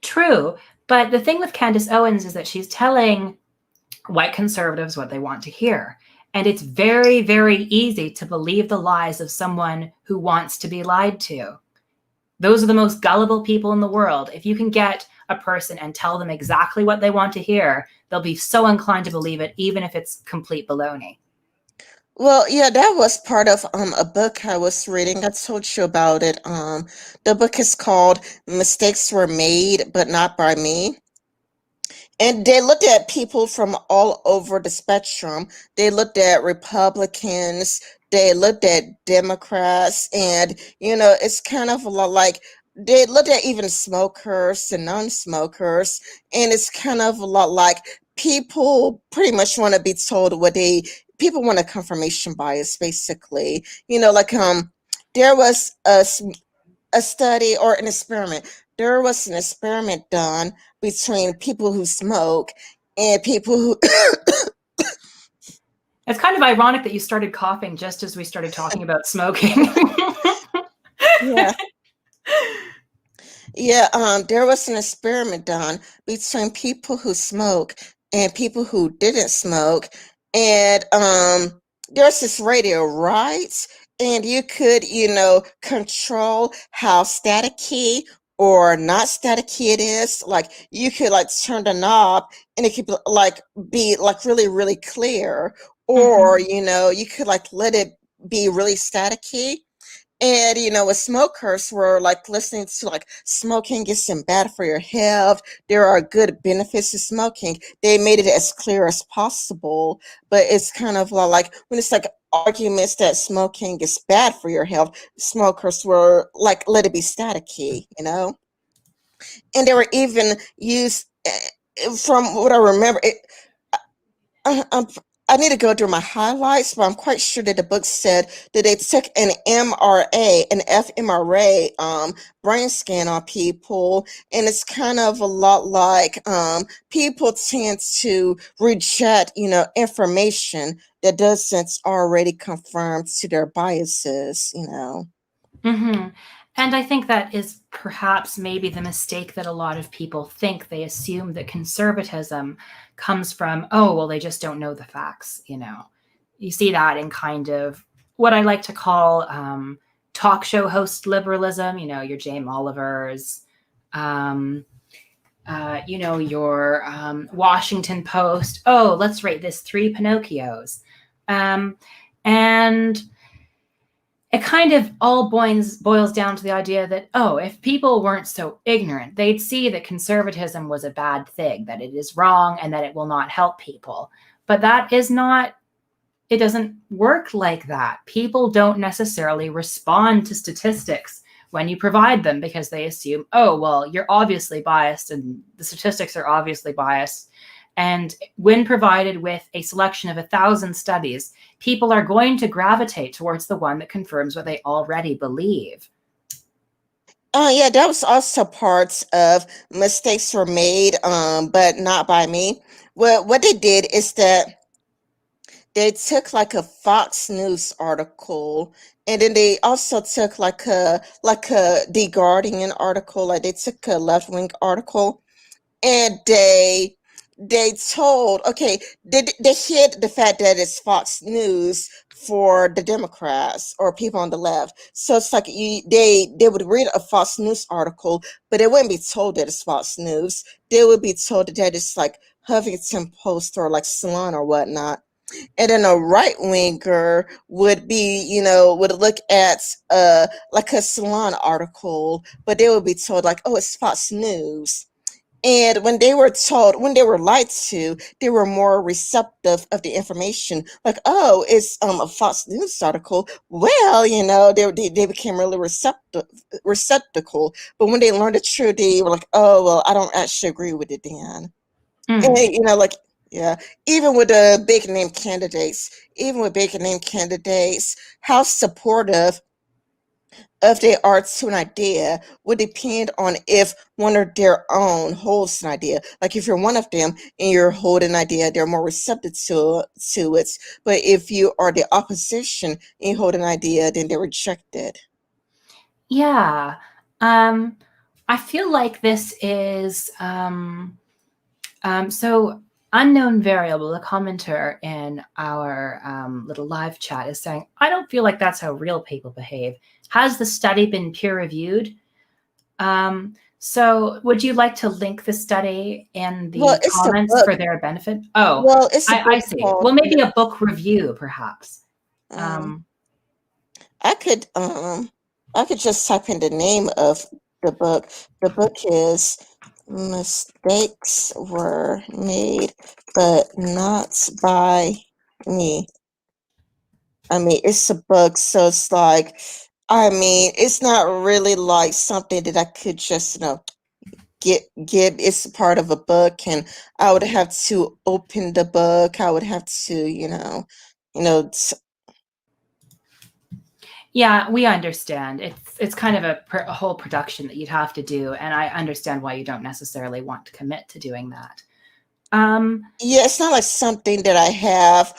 True. But the thing with Candace Owens is that she's telling white conservatives what they want to hear. And it's very, very easy to believe the lies of someone who wants to be lied to. Those are the most gullible people in the world. If you can get a person and tell them exactly what they want to hear, they'll be so inclined to believe it, even if it's complete baloney. Well, yeah, that was part of a book I was reading. I told you about it. The book is called Mistakes Were Made, but Not by Me. And they looked at people from all over the spectrum. They looked at Republicans, they looked at Democrats, and it's kind of a lot like they looked at even smokers and non-smokers, and it's kind of a lot like people pretty much want to be told what they people want a confirmation bias, basically. Like there was a study or an experiment. There was an experiment done between people who smoke and people who It's kind of ironic that you started coughing just as we started talking about smoking. yeah. Yeah, there was an experiment done between people who smoke and people who didn't smoke, and there's this radio, right? And you could, control how staticky or not staticky it is. Like you could like turn the knob, and it could be like really, really clear, or Mhm. you could like let it be really staticky. And with smokers were like listening to like smoking isn't bad for your health. There are good benefits to smoking. They made it as clear as possible, but it's kind of like when it's like arguments that smoking is bad for your health, smokers were like let it be staticky. And they were even used from what I remember. I, I'm, I need to go through my highlights, but I'm quite sure that the book said that they took an MRA, an fMRA brain scan on people, and it's kind of a lot like people tend to reject, information that doesn't already confirm to their biases. Mm-hmm. And I think that is perhaps maybe the mistake that a lot of people think. They assume that conservatism comes from, oh, well, they just don't know the facts. You see that in kind of what I like to call talk show host liberalism, your Jane Oliver's, um, your Washington Post. Oh, let's rate this 3 Pinocchios. Um, and it kind of all boils down to the idea that, oh, if people weren't so ignorant, they'd see that conservatism was a bad thing, that it is wrong, and that it will not help people. But that is not, it doesn't work like that. People don't necessarily respond to statistics when you provide them because they assume, oh, well, you're obviously biased and the statistics are obviously biased. And when provided with a selection of 1,000 studies, people are going to gravitate towards the one that confirms what they already believe. Yeah, that was also parts of mistakes were made, but not by me. What they did is that they took like a Fox News article, and then they also took like a The Guardian article, like they took a left wing article, and they told, okay, they hid the fact that it's Fox News for the Democrats or people on the left. So it's like they would read a Fox News article, but they wouldn't be told that it's Fox News. They would be told that it's like Huffington Post or like Salon or whatnot. And then a right winger would be, would look at like a Salon article, but they would be told like, oh, it's Fox News. And when they were lied to, they were more receptive of the information. Like, oh, it's a Fox News article. Well, they became really receptacle. But when they learned the truth, they were like, oh, well, I don't actually agree with it then. And, Mm. like, yeah, even with the big name candidates, how supportive of they are to an idea would depend on if one of their own holds an idea. Like if you're one of them and you're holding an idea, they're more receptive to it. But if you are the opposition and you hold an idea, then they reject it. Yeah. Um, I feel like this is so unknown variable. A commenter in our little live chat is saying, "I don't feel like that's how real people behave. Has the study been peer reviewed?" So would you like to link the study in Well, the it's the comments book. for their benefit? Oh, Well, it's a I book see. called, Well, maybe a book review, perhaps. um, Um, I could I could just type in the name of the book. The book is Mistakes Were Made, but Not by Me. I mean, it's a book, so it's like, I mean, it's not really like something that I could just, get. It's a part of a book, and I would have to open the book. I would have to, you know, yeah, we understand. It's kind of a whole production that you'd have to do, and I understand why you don't necessarily want to commit to doing that. Um, yeah, it's not like something that I have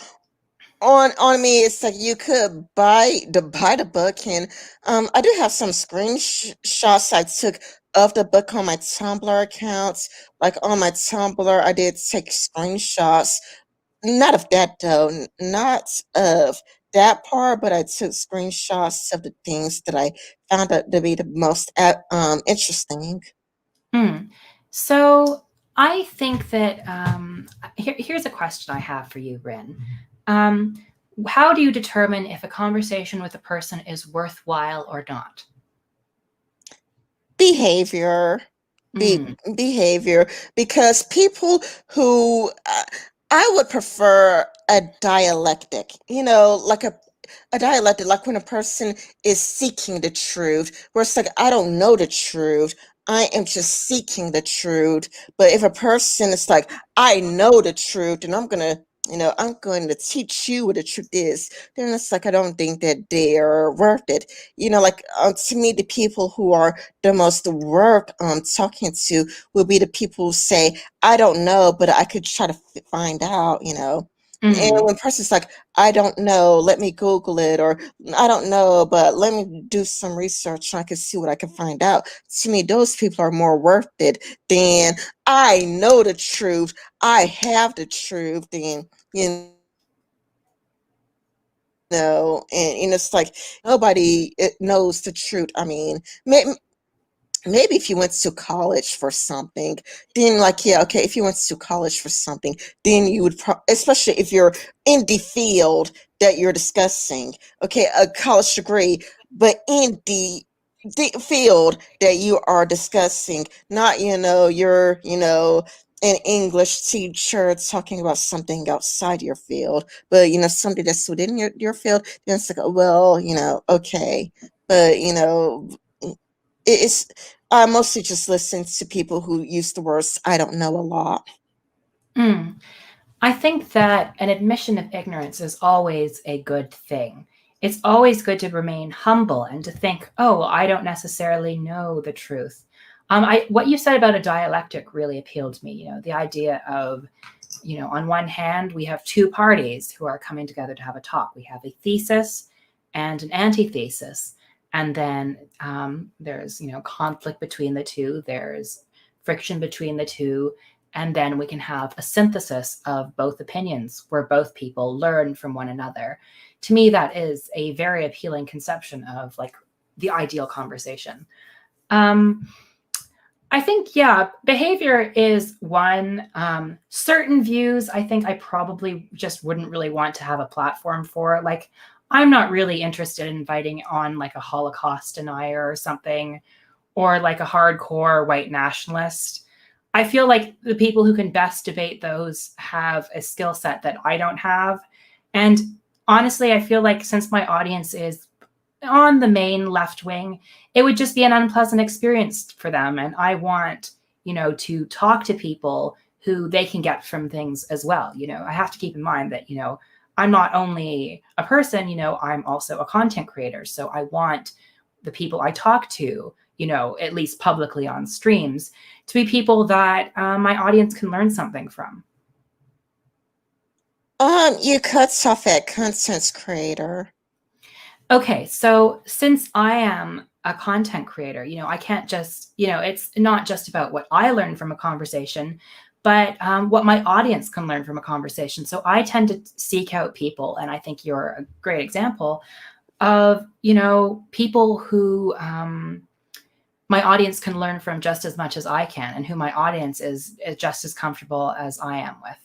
on me. It's like you could buy the book, and I do have some screenshots I took of the book on my Tumblr accounts. Like on my Tumblr, I did take screenshots. Not of that though, not of that part, but I took screenshots of the things that I found out to be the most interesting. mm. So I think that here's a question I have for you, Rin. Um, how do you determine if a conversation with a person is worthwhile or not? Behavior, be Mm, behavior, because people who I would prefer a dialectic, like a dialectic, like when a person is seeking the truth, where it's like, I don't know the truth, I am just seeking the truth. But if a person is like, I know the truth, and I'm going to teach you what the truth is, then it's like, I don't think that they're worth it. Like, to me, the people who are the most worth talking to will be the people who say, I don't know, but I could try to find out. And mm, when person's like, I don't know, let me Google it, or I don't know, but let me do some research and I can see what I can find out. To me, those people are more worth it than I know the truth, I have the truth, than, and it's like nobody knows the truth. I mean, maybe if you went to college for something, then like, yeah, okay, if you went to college for something, then you would especially if you're in the field that you're discussing, okay, a college degree, but in the field that you are discussing, not, you're, an English teacher talking about something outside your field, but something that's within your field, then it's like, oh, well, okay, but it's I mostly just listen to people who use the words "I don't know" a lot. mm. I think that an admission of ignorance is always a good thing. It's always good to remain humble and to think, oh, I don't necessarily know the truth. What you said about a dialectic really appealed to me. The idea of, on one hand, we have two parties who are coming together to have a talk. We have a thesis and an antithesis. And then there's, conflict between the two. There's friction between the two, and then we can have a synthesis of both opinions where both people learn from one another. To me, that is a very appealing conception of like the ideal conversation. um, I think, yeah, behavior is one. Certain views I think I probably just wouldn't really want to have a platform for. Like, I'm not really interested in inviting on like a Holocaust denier or something, or like a hardcore white nationalist. I feel like the people who can best debate those have a skill set that I don't have. And honestly, I feel like since my audience is on the main left wing, it would just be an unpleasant experience for them. And I want, to talk to people who they can get from things as well. I have to keep in mind that, I'm not only a person, I'm also a content creator. So I want the people I talk to, at least publicly on streams, to be people that my audience can learn something from. You cut off at content creator. Okay, so since I am a content creator, I can't just, it's not just about what I learn from a conversation, but what my audience can learn from a conversation. So I tend to seek out people, and I think you're a great example of, people who my audience can learn from just as much as I can, and who my audience is just as comfortable as I am with.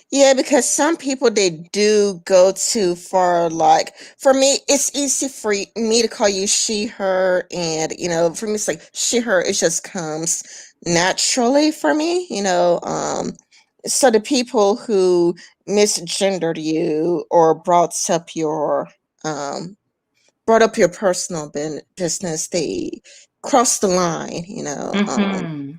Yeah, because some people they do go too far. Like for me, it's easy for me to call you she, her, and for me it's like she, her. It just comes naturally for me. So the people who misgendered you or brought up your personal business, they crossed the line. Mm-hmm.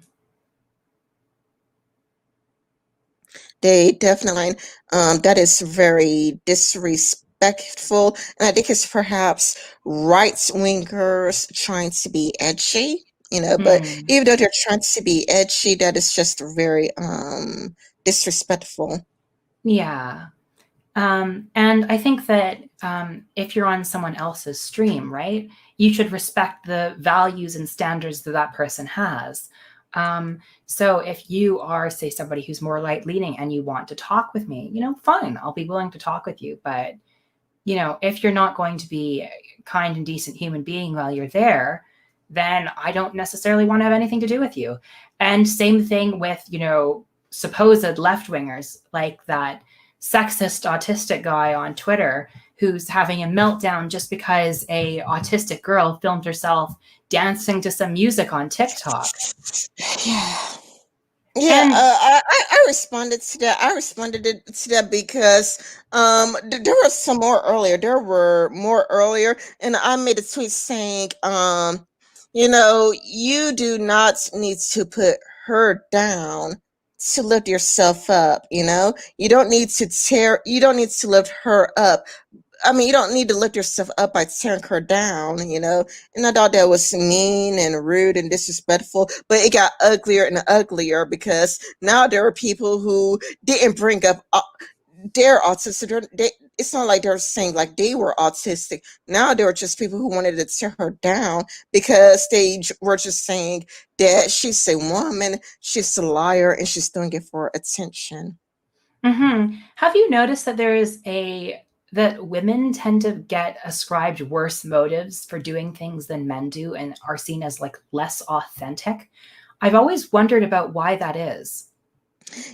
They definitely, that is very disrespectful. And I think it's perhaps right wingers trying to be edgy, but Mm. even though they're trying to be edgy, that is just very disrespectful. Yeah. And I think that if you're on someone else's stream, right, you should respect the values and standards that that person has. So if you are, say, somebody who's more light leaning and you want to talk with me, fine, I'll be willing to talk with you. But, if you're not going to be a kind and decent human being while you're there, then I don't necessarily want to have anything to do with you. And same thing with, supposed left wingers like that sexist autistic guy on Twitter who's having a meltdown just because a autistic girl filmed herself dancing to some music on TikTok. Yeah. Yeah, And I responded to that. I responded to that because there was some more earlier. There were more earlier, and I made a tweet saying, you do not need to put her down to lift yourself up. You don't need to tear. You don't need to lift her up. I mean, you don't need to lift yourself up by tearing her down. And I thought that was mean and rude and disrespectful, but it got uglier and uglier because now there are people who didn't bring up their autistic. It's not like they're saying like they were autistic. Now there were just people who wanted to tear her down because they were just saying that she's a woman, she's a liar, and she's doing it for attention. have you noticed that that women tend to get ascribed worse motives for doing things than men do and are seen as like less authentic? I've always wondered about why that is.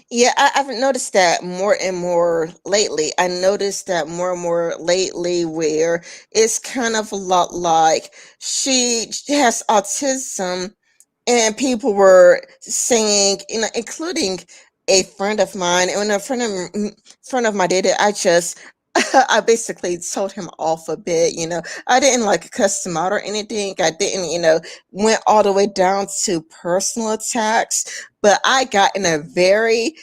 Yeah, I've noticed that more and more lately. I noticed that more and more lately where it's kind of a lot like she has autism, and people were saying, including a friend of mine, and when a friend of mine did it, I just I basically told him off a bit. I didn't like cuss him out or anything. I didn't, went all the way down to personal attacks, but I got in a very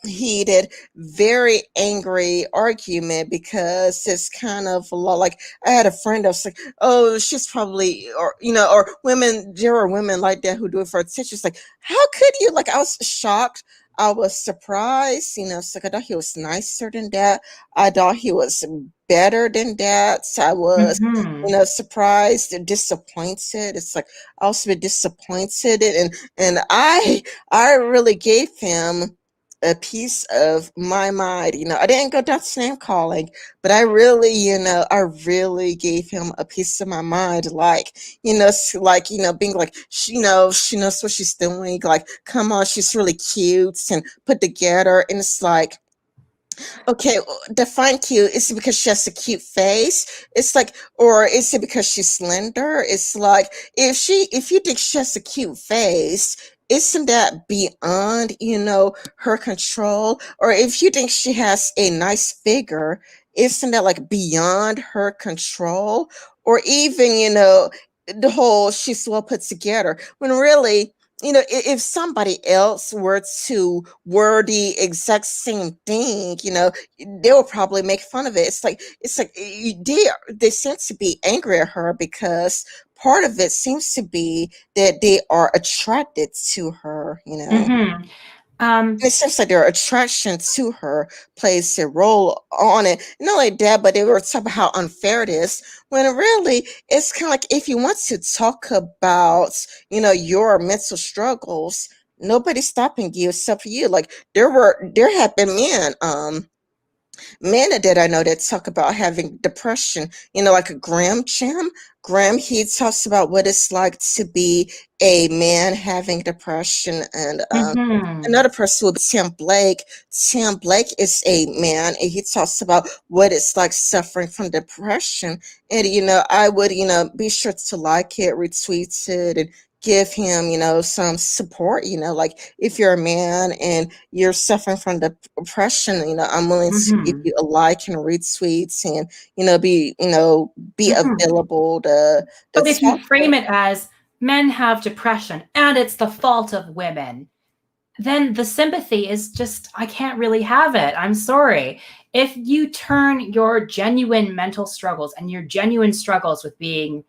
heated, very angry argument because it's kind of a lot like I had a friend that was like, oh, she's probably, or women, there are women like that who do it for attention. It's like, how could you? Like, I was shocked. I was surprised. It's like I thought he was nicer than that. I thought he was better than that. So I was, Hmm. surprised and disappointed. It's like I was a bit disappointed, and I really gave him a piece of my mind. I didn't go down to name calling, but I really, I really gave him a piece of my mind. Like, being like, she knows what she's doing. Like, come on, she's really cute and put together. And it's like, okay, define cute. Is it because she has a cute face? It's like, or is it because she's slender? It's like, if you think she has a cute face, isn't that beyond, her control? Or if you think she has a nice figure, isn't that like beyond her control? Or even, the whole she's well put together. When really, if somebody else were to word the exact same thing, they will probably make fun of it. It's like they seem to be angry at her because part of it seems to be that they are attracted to her. Mm-hmm. Um, It seems like their attraction to her plays a role on it. Not only that, but they were talking about how unfair it is. When really, it's kind of like if you want to talk about, your mental struggles, nobody's stopping you except for you. Like there have been men that I know that talk about having depression, like a Graham, he talks about what it's like to be a man having depression. And mm-hmm. another person would be Tim Blake. Tim Blake is a man, and he talks about what it's like suffering from depression. And, I would, be sure to like it, retweet it, and give him, some support. Like if you're a man and you're suffering from depression, I'm willing to give Mm-hmm. you a like and retweets and, be Mm-hmm. available to But if you talk frame with. it as men have depression and it's the fault of women, then the sympathy is just, I can't really have it. I'm sorry. If you turn your genuine mental struggles and your genuine struggles with being,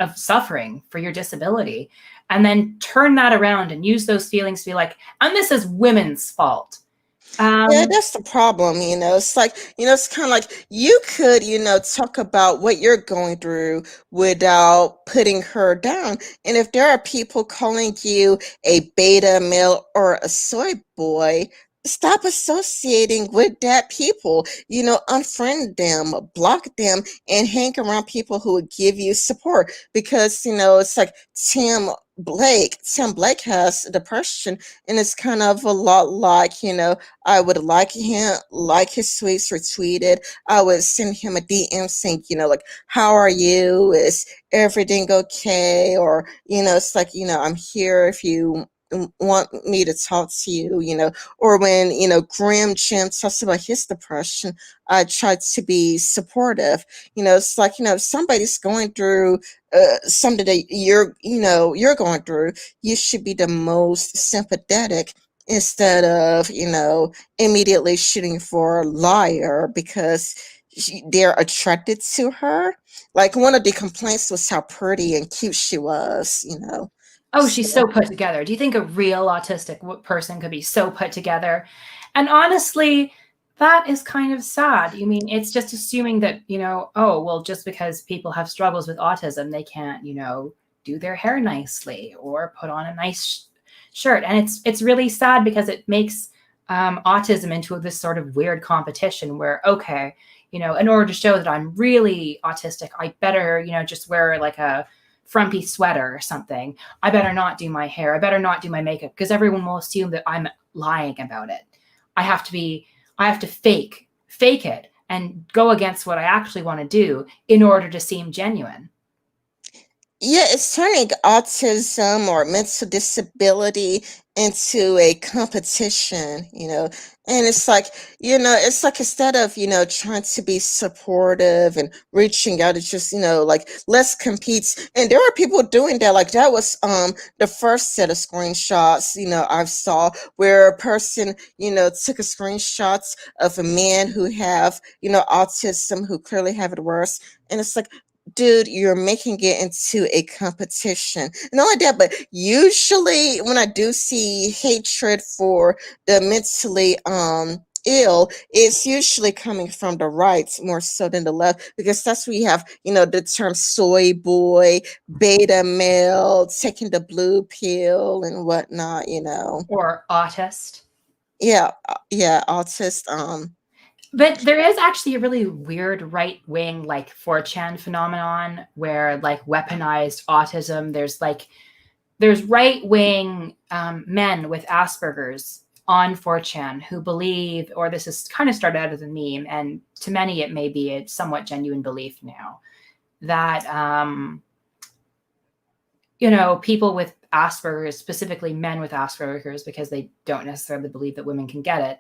of suffering for your disability, and then turn that around and use those feelings to be like, and this is women's fault. Yeah, Um, that's the problem. It's like, it's kind of like you could, talk about what you're going through without putting her down. And if there are people calling you a beta male or a soy boy, stop associating with that people. Unfriend them, block them, and hang around people who would give you support. Because, it's like Tim Blake has depression, and it's kind of a lot like, I would like his tweets retweeted. I would send him a DM saying, like, how are you? Is everything okay? Or, it's like, I'm here if you want me to talk to you, or when, Graham Jim talks about his depression, I tried to be supportive. It's like, if somebody's going through something that you're going through, you should be the most sympathetic instead of, immediately shooting for a liar because they're attracted to her. Like one of the complaints was how pretty and cute she was. oh, she's So so put together. Do you think a real autistic person could be so put together? And honestly, that is kind of sad. You mean it's just assuming that, oh, well, just because people have struggles with autism, they can't, do their hair nicely or put on a nice shirt. And it's really sad because it makes autism into this sort of weird competition where, okay, in order to show that I'm really autistic, I better, just wear like a frumpy sweater or something. I better not do my hair. I better not do my makeup because everyone will assume that I'm lying about it. I have to be, I have to fake it and go against what I actually want to do in order to seem genuine. yeah, it's turning autism or mental disability into a competition. And it's like instead of, trying to be supportive and reaching out, it's just, like let's compete. And there are people doing that. Like that was the first set of screenshots, I saw where a person, took a screenshot of a man who have, autism, who clearly have it worse. And it's like, dude, you're making it into a competition. And not only that, but usually when I do see hatred for the mentally ill, it's usually coming from the right more so than the left, because that's where you have, the term soy boy, beta male, taking the blue pill and whatnot. Or autist. Yeah, yeah, autist. But there is actually a really weird right wing, like 4chan phenomenon where like weaponized autism, there's right wing men with Asperger's on 4chan who believe, or this is kind of started out as a meme, and to many it may be a somewhat genuine belief now, that people with Asperger's, specifically men with Asperger's, because they don't necessarily believe that women can get it,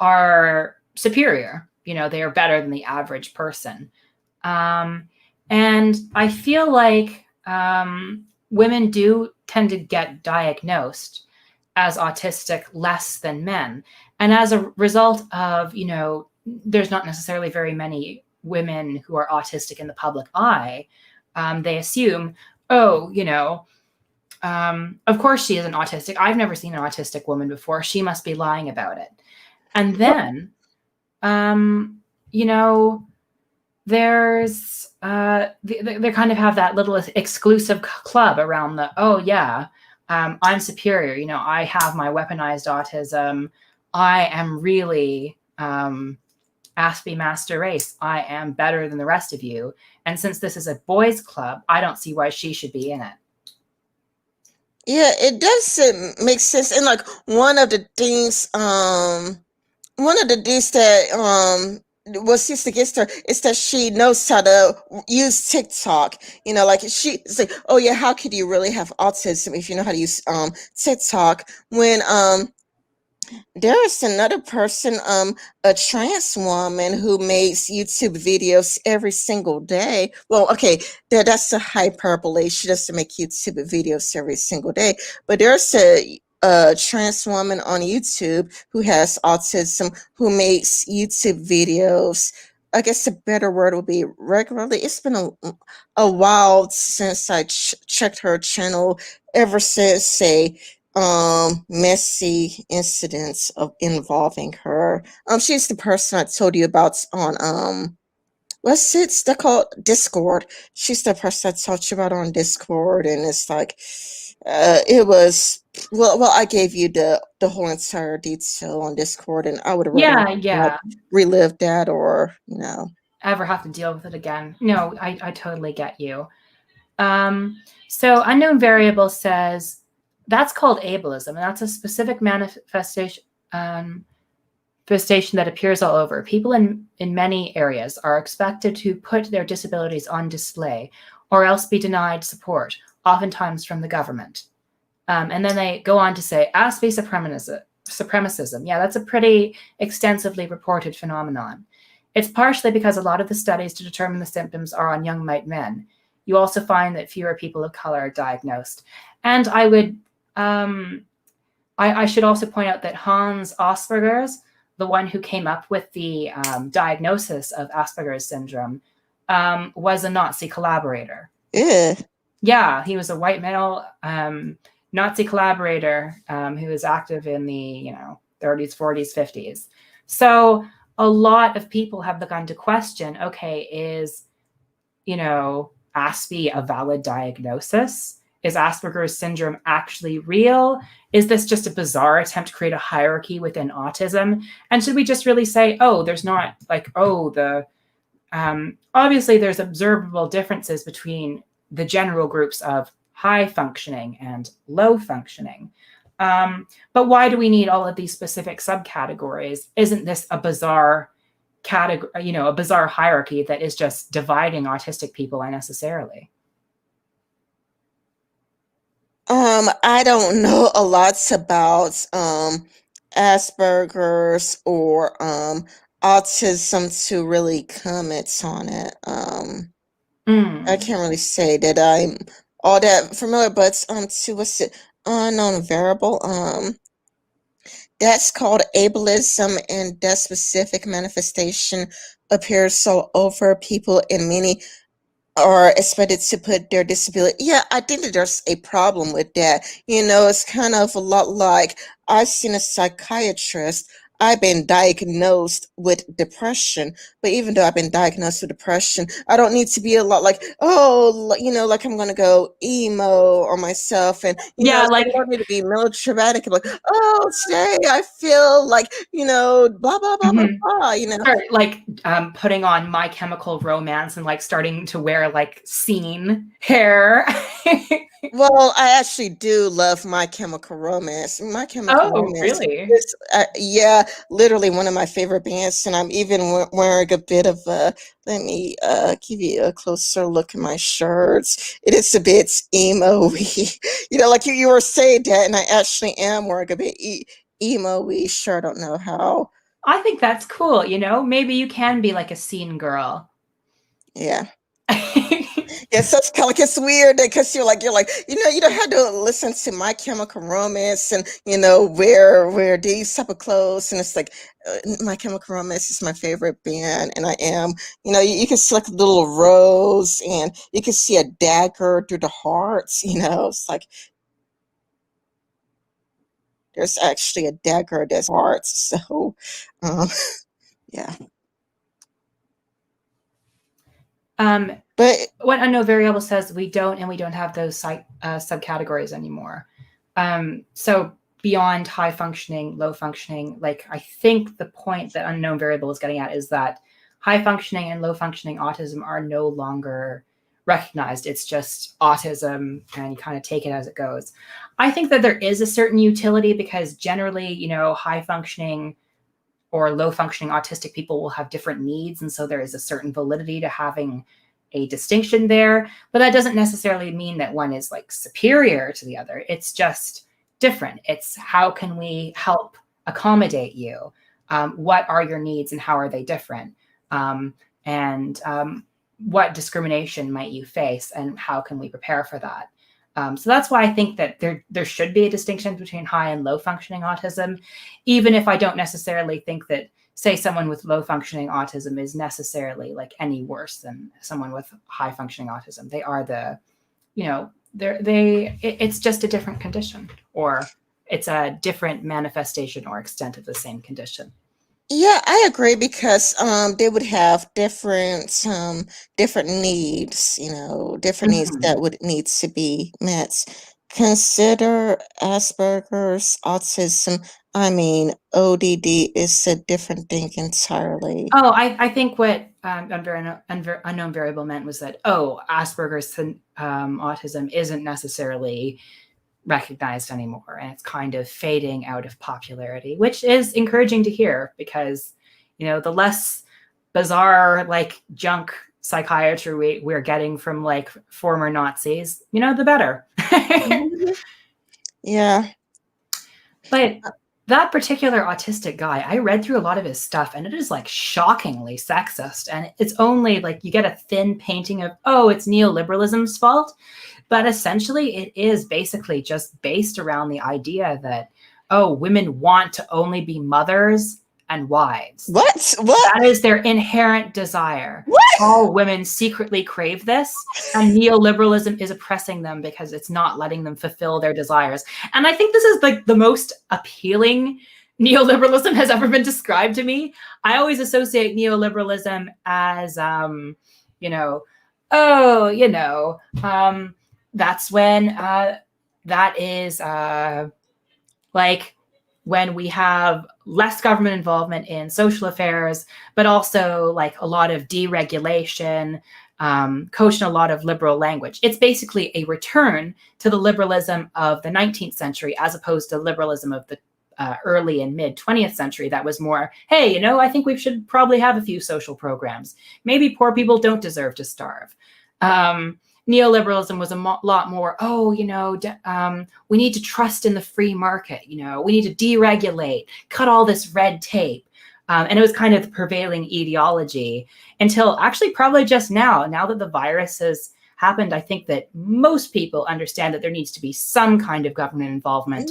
are superior. They are better than the average person. And I feel like women do tend to get diagnosed as autistic less than men. And as a result of, there's not necessarily very many women who are autistic in the public eye, they assume, oh, of course she isn't autistic. I've never seen an autistic woman before. She must be lying about it. And then, there's they kind of have that little exclusive club around the, oh yeah, I'm superior. I have my weaponized autism. I am really Aspie Master Race. I am better than the rest of you. And since this is a boys' club, I don't see why she should be in it. Yeah, it does make sense. And like one of the things that what sister gets her is that she knows how to use TikTok. Like she's like, oh yeah, how could you really have autism if you know how to use TikTok? When there is another person, a trans woman who makes YouTube videos every single day. Well, okay, that's a hyperbole. She doesn't make YouTube videos every single day, but there's a trans woman on YouTube who has autism who makes YouTube videos. I guess a better word would be regularly. It's been a while since I checked her channel, ever since, say, messy incidents of involving her. She's the person I told you about on what's it they called Discord. She's the person I told you about on Discord, and it's like it was well I gave you the whole entire detail on Discord, and I would have rather Yeah. relive that, or ever have to deal with it again. No, I totally get you. So Unknown Variable says that's called ableism, and that's a specific manifestation that appears all over. People in many areas are expected to put their disabilities on display or else be denied support, oftentimes from the government. And then they go on to say, Aspie supremacism. Yeah, that's a pretty extensively reported phenomenon. It's partially because a lot of the studies to determine the symptoms are on young white men. You also find that fewer people of color are diagnosed. And I would, I should also point out that Hans Asperger's, the one who came up with the diagnosis of Asperger's syndrome, was a Nazi collaborator. Yeah. Yeah, he was a white male Nazi collaborator who was active in the 30s, 40s, 50s. So a lot of people have begun to question, okay, is Aspie a valid diagnosis? Is Asperger's syndrome actually real? Is this just a bizarre attempt to create a hierarchy within autism? And should we just really say, oh, there's not obviously there's observable differences between the general groups of high functioning and low functioning. But why do we need all of these specific subcategories? Isn't this a bizarre category, a bizarre hierarchy that is just dividing autistic people unnecessarily? I don't know a lot about Asperger's or autism to really comment on it. I can't really say that I'm all that familiar, but to what's it, unknown variable, that's called ableism, and that specific manifestation appears so over people in many are expected to put their disability. Yeah, I think that there's a problem with that. It's kind of a lot like I've seen a psychiatrist. I've been diagnosed with depression, but even though I've been diagnosed with depression, I don't need to be a lot like, oh, like I'm gonna go emo on myself, and like I don't need to be melodramatic and like, oh, today I feel like blah blah blah blah blah. Or like putting on My Chemical Romance and like starting to wear like scene hair. Well, I actually do love My Chemical Romance. My Chemical Romance really? is, yeah, literally one of my favorite bands, and I'm even wearing a bit of a. Let me give you a closer look at my shirts. It is a bit emo-y, like you were saying that, and I actually am wearing a bit emo-y shirt. I don't know how. I think that's cool. Maybe you can be like a scene girl. Yeah. It's just kind of like it's weird because you're like you don't have to listen to My Chemical Romance and wear these type of clothes and it's like My Chemical Romance is my favorite band and I am you can see like a little rose and you can see a dagger through the hearts it's like there's actually a dagger that's hearts so um yeah but What unknown variable says we don't have those subcategories anymore. So beyond high functioning, low functioning, like I think the point that unknown variable is getting at is that high functioning and low functioning autism are no longer recognized. It's just autism and you kind of take it as it goes. I think that there is a certain utility because generally, high functioning or low functioning autistic people will have different needs. And so there is a certain validity to having a distinction there. But that doesn't necessarily mean that one is like superior to the other. It's just different. It's how can we help accommodate you? What are your needs and how are they different? And what discrimination might you face and how can we prepare for that? So that's why I think that there should be a distinction between high and low functioning autism, even if I don't necessarily think that, say, someone with low functioning autism is necessarily like any worse than someone with high functioning autism. They are it's just a different condition, or it's a different manifestation or extent of the same condition. yeah, I agree because they would have different needs, different needs Mm-hmm. that would need to be met. Consider Asperger's, autism. I mean, ODD is a different thing entirely. Oh, I think what unknown variable meant was that, Asperger's autism isn't necessarily recognized anymore and it's kind of fading out of popularity, which is encouraging to hear because the less bizarre like junk psychiatry we're getting from like former Nazis, the better. Mhm. Yeah. But that particular autistic guy, I read through a lot of his stuff and it is like shockingly sexist. And it's only like you get a thin painting of, it's neoliberalism's fault. But essentially, it is basically just based around the idea that, women want to only be mothers and wives. What? What? That is their inherent desire. What? All women secretly crave this, and neoliberalism is oppressing them because it's not letting them fulfill their desires. And I think this is like the most appealing neoliberalism has ever been described to me. I always associate neoliberalism as, you know, oh, that's when that is like when we have less government involvement in social affairs, but also like a lot of deregulation, coached in a lot of liberal language. It's basically a return to the liberalism of the 19th century as opposed to liberalism of the early and mid 20th century that was more, hey, I think we should probably have a few social programs. Maybe poor people don't deserve to starve. Neoliberalism was a lot more, we need to trust in the free market. We need to deregulate, cut all this red tape. And it was kind of the prevailing ideology until actually probably just now that the virus has happened, I think that most people understand that there needs to be some kind of government involvement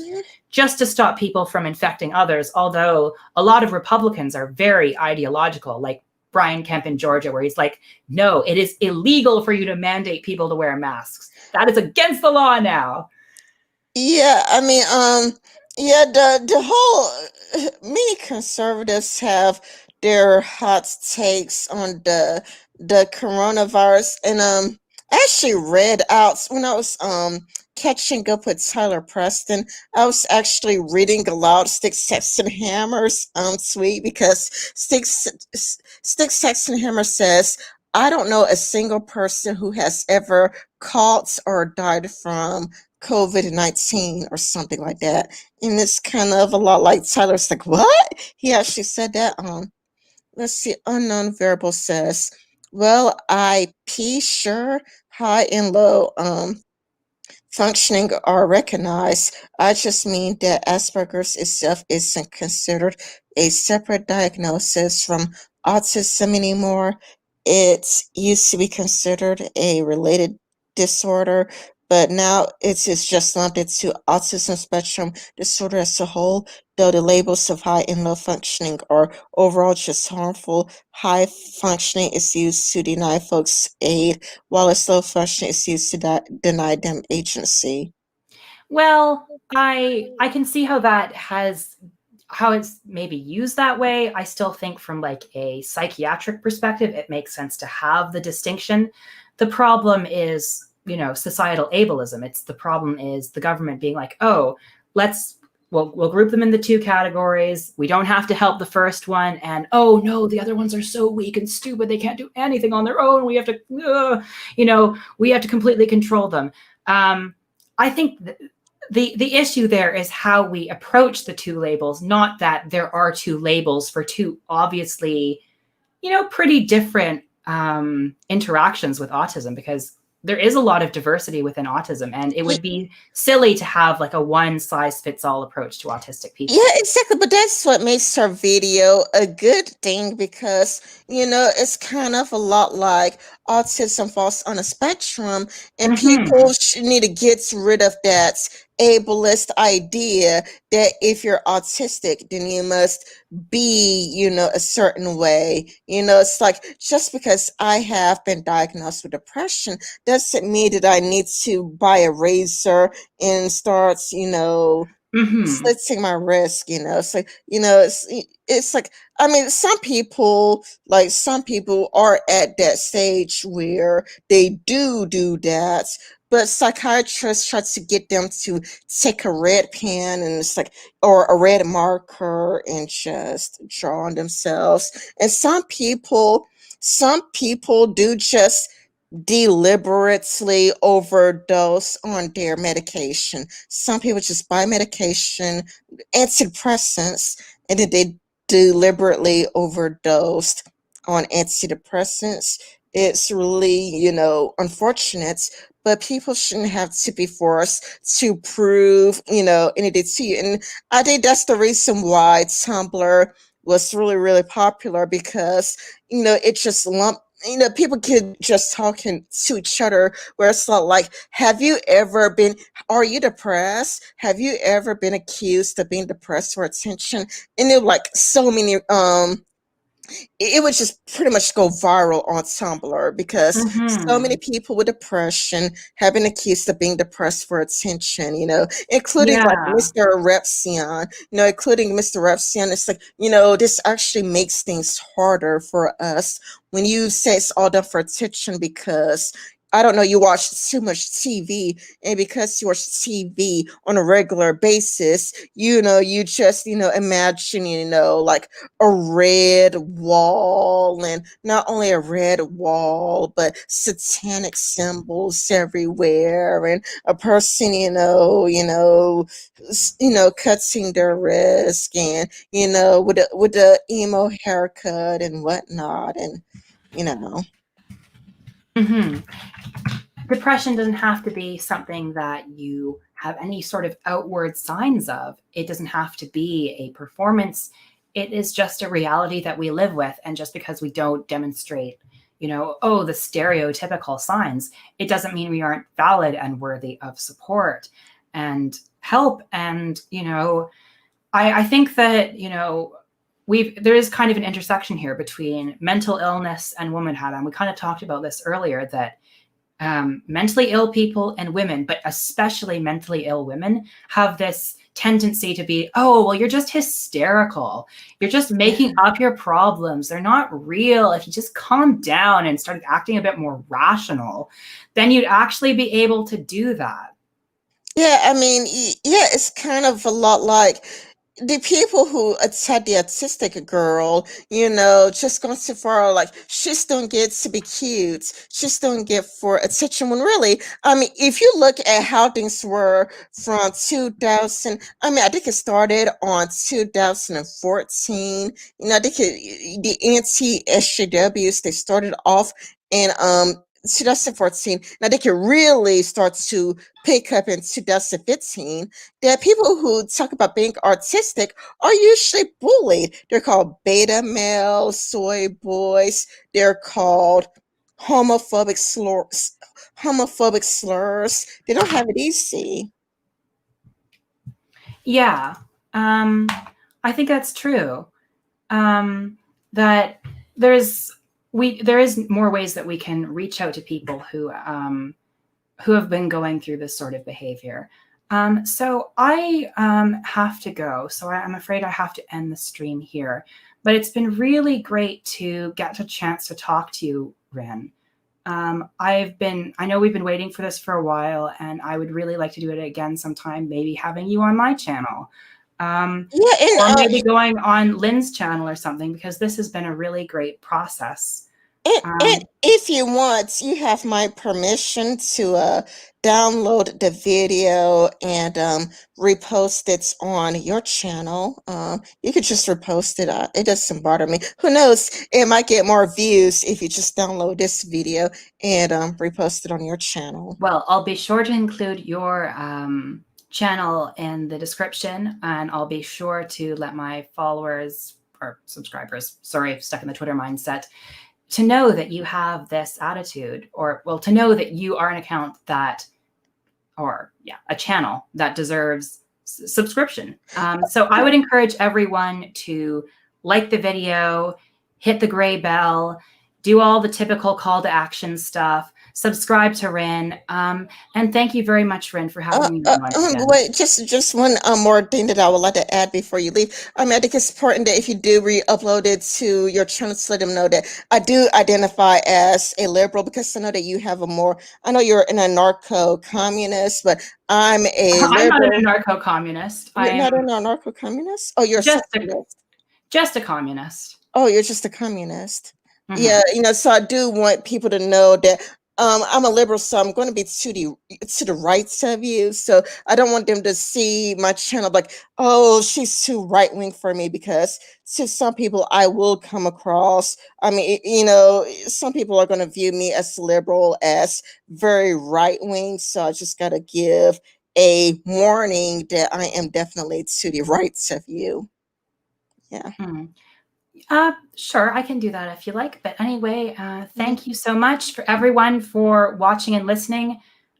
just to stop people from infecting others. Although a lot of Republicans are very ideological, like Brian Kemp in Georgia, where he's like, no, it is illegal for you to mandate people to wear masks. That is against the law now. Yeah, I mean, yeah, the whole many conservatives have their hot takes on the coronavirus, and I actually read out when I was catching up with Tyler Preston. I was actually reading aloud Sticks, Texts, and Hammers tweet because Sticks, Texts, and Hammer says, "I don't know a single person who has ever caught or died from COVID-19 or something like that." And it's kind of a lot like Tyler's like, what? He actually said that. Let's see, unknown variable says, well, IP sure high and low functioning are recognized. I just mean that Asperger's itself isn't considered a separate diagnosis from autism anymore. it used to be considered a related disorder, but now it's just lumped into autism spectrum disorder as a whole, though the labels of high and low functioning are overall just harmful. High functioning is used to deny folks aid, while a slow functioning is used to deny them agency. Well, I can see how that has how it's maybe used that way. I still think from like a psychiatric perspective, it makes sense to have the distinction. The problem is, societal ableism. It's the problem is the government being like, oh, let's we'll group them into two categories. We don't have to help the first one, and oh no, the other ones are so weak and stupid they can't do anything on their own. We have to, we have to completely control them. I think the issue there is how we approach the two labels, not that there are two labels for two obviously, pretty different interactions with autism, because there is a lot of diversity within autism, and it would be silly to have like a one size fits all approach to autistic people. Yeah, exactly. But that's what makes her video a good thing because, it's kind of a lot like autism falls on a spectrum, and Mm-hmm. people need to get rid of that ableist idea that if you're autistic, then you must be, a certain way. It's like just because I have been diagnosed with depression doesn't mean that I need to buy a razor and start, Mm-hmm. slitting my wrist, so it's like, I mean, some people are at that stage where they do that, but psychiatrists try to get them to take a red pen and it's like, or a red marker and just draw on themselves. And some people do just deliberately overdose on their medication. Some people just buy medication, antidepressants, and then they deliberately overdosed on antidepressants. It's really, unfortunate, but people shouldn't have to be forced to prove, anything to you. And I think that's the reason why Tumblr was really, really popular because, it just lumped, people could just talking to each other where it's not like, are you depressed? Have you ever been accused of being depressed for attention? And it like so many it would just pretty much go viral on Tumblr because so Mm-hmm. many people with depression have been accused of being depressed for attention, including like Yeah. Mr. Repsion, including Mr. Repsion. It's like, this actually makes things harder for us when you say it's all done for attention because I don't know, you watch too much TV, and because you watch TV on a regular basis, you just, imagine, like a red wall, and not only a red wall but satanic symbols everywhere, and a person, cutting their wrist, and with a emo haircut and whatnot, and you know Mm-hmm. Depression doesn't have to be something that you have any sort of outward signs of. It doesn't have to be a performance. It is just a reality that we live with. And just because we don't demonstrate, oh, the stereotypical signs, it doesn't mean we aren't valid and worthy of support and help. And, I think that, there is kind of an intersection here between mental illness and womanhood. And we kind of talked about this earlier, that mentally ill people and women, but especially mentally ill women, have this tendency to be, oh, well, you're just hysterical. You're just making up your problems. They're not real. If you just calm down and started acting a bit more rational, then you'd actually be able to do that. Yeah, I mean, yeah, it's kind of a lot like the people who attack the autistic girl, just going so far, like, she's don't get to be cute, she's don't get for attention, when really, I mean, if you look at how things were from 2000, I mean, I think it started on 2014, I think the anti-SJWs, they started off in 2014. And I think it really starts to pick up in 2015. That people who talk about being artistic are usually bullied. They're called beta males, soy boys. They're called homophobic slurs. Homophobic slurs. They don't have it easy. Yeah, I think that's true. That there is more ways that we can reach out to people who have been going through this sort of behavior. So I have to go. So I'm afraid I have to end the stream here. But it's been really great to get a chance to talk to you, Ren. I know we've been waiting for this for a while, and I would really like to do it again sometime, maybe having you on my channel. Yeah, or maybe going on Lynn's channel or something, because this has been a really great process. and if you want, you have my permission to download the video and repost it on your channel. You could just repost it. It doesn't bother me. Who knows? It might get more views if you just download this video and repost it on your channel. Well, I'll be sure to include your channel in the description, and I'll be sure to let my followers or subscribers, sorry, stuck in the Twitter mindset, to know that you have this attitude, or well, to know that you are an account that, or yeah, a channel that deserves subscription. So I would encourage everyone to like the video, hit the gray bell, do all the typical call to action stuff, subscribe to Rin, and thank you very much, Rin, for having me on once again. Wait, just one more thing that I would like to add before you leave. I think it's important that if you do re-upload it to your channel, to let them know that I do identify as a liberal, because I know that you have a more. I know you're an anarcho-communist, but I'm a I'm not liberal. an anarcho-communist. You're not an anarcho-communist? Oh, you're just a socialist. Just a communist. Oh, you're just a communist. Yeah, so I do want people to know that I'm a liberal, so I'm going to be to the rights of you. So I don't want them to see my channel like, oh, she's too right wing for me, because to some people I will come across. I mean, some people are going to view me as liberal, as very right wing. So I just got to give a warning that I am definitely to the rights of you. Yeah. Sure, I can do that if you like. But anyway, thank you so much for everyone for watching and listening.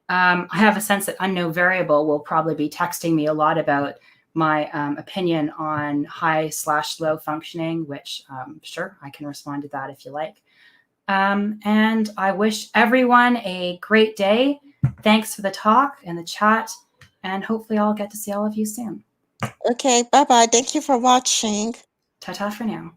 I have a sense that Unknown Variable will probably be texting me a lot about my opinion on high/low functioning, which sure, I can respond to that if you like. And I wish everyone a great day. Thanks for the talk and the chat, and hopefully I'll get to see all of you soon. Okay, bye-bye. Thank you for watching. Ta-ta for now.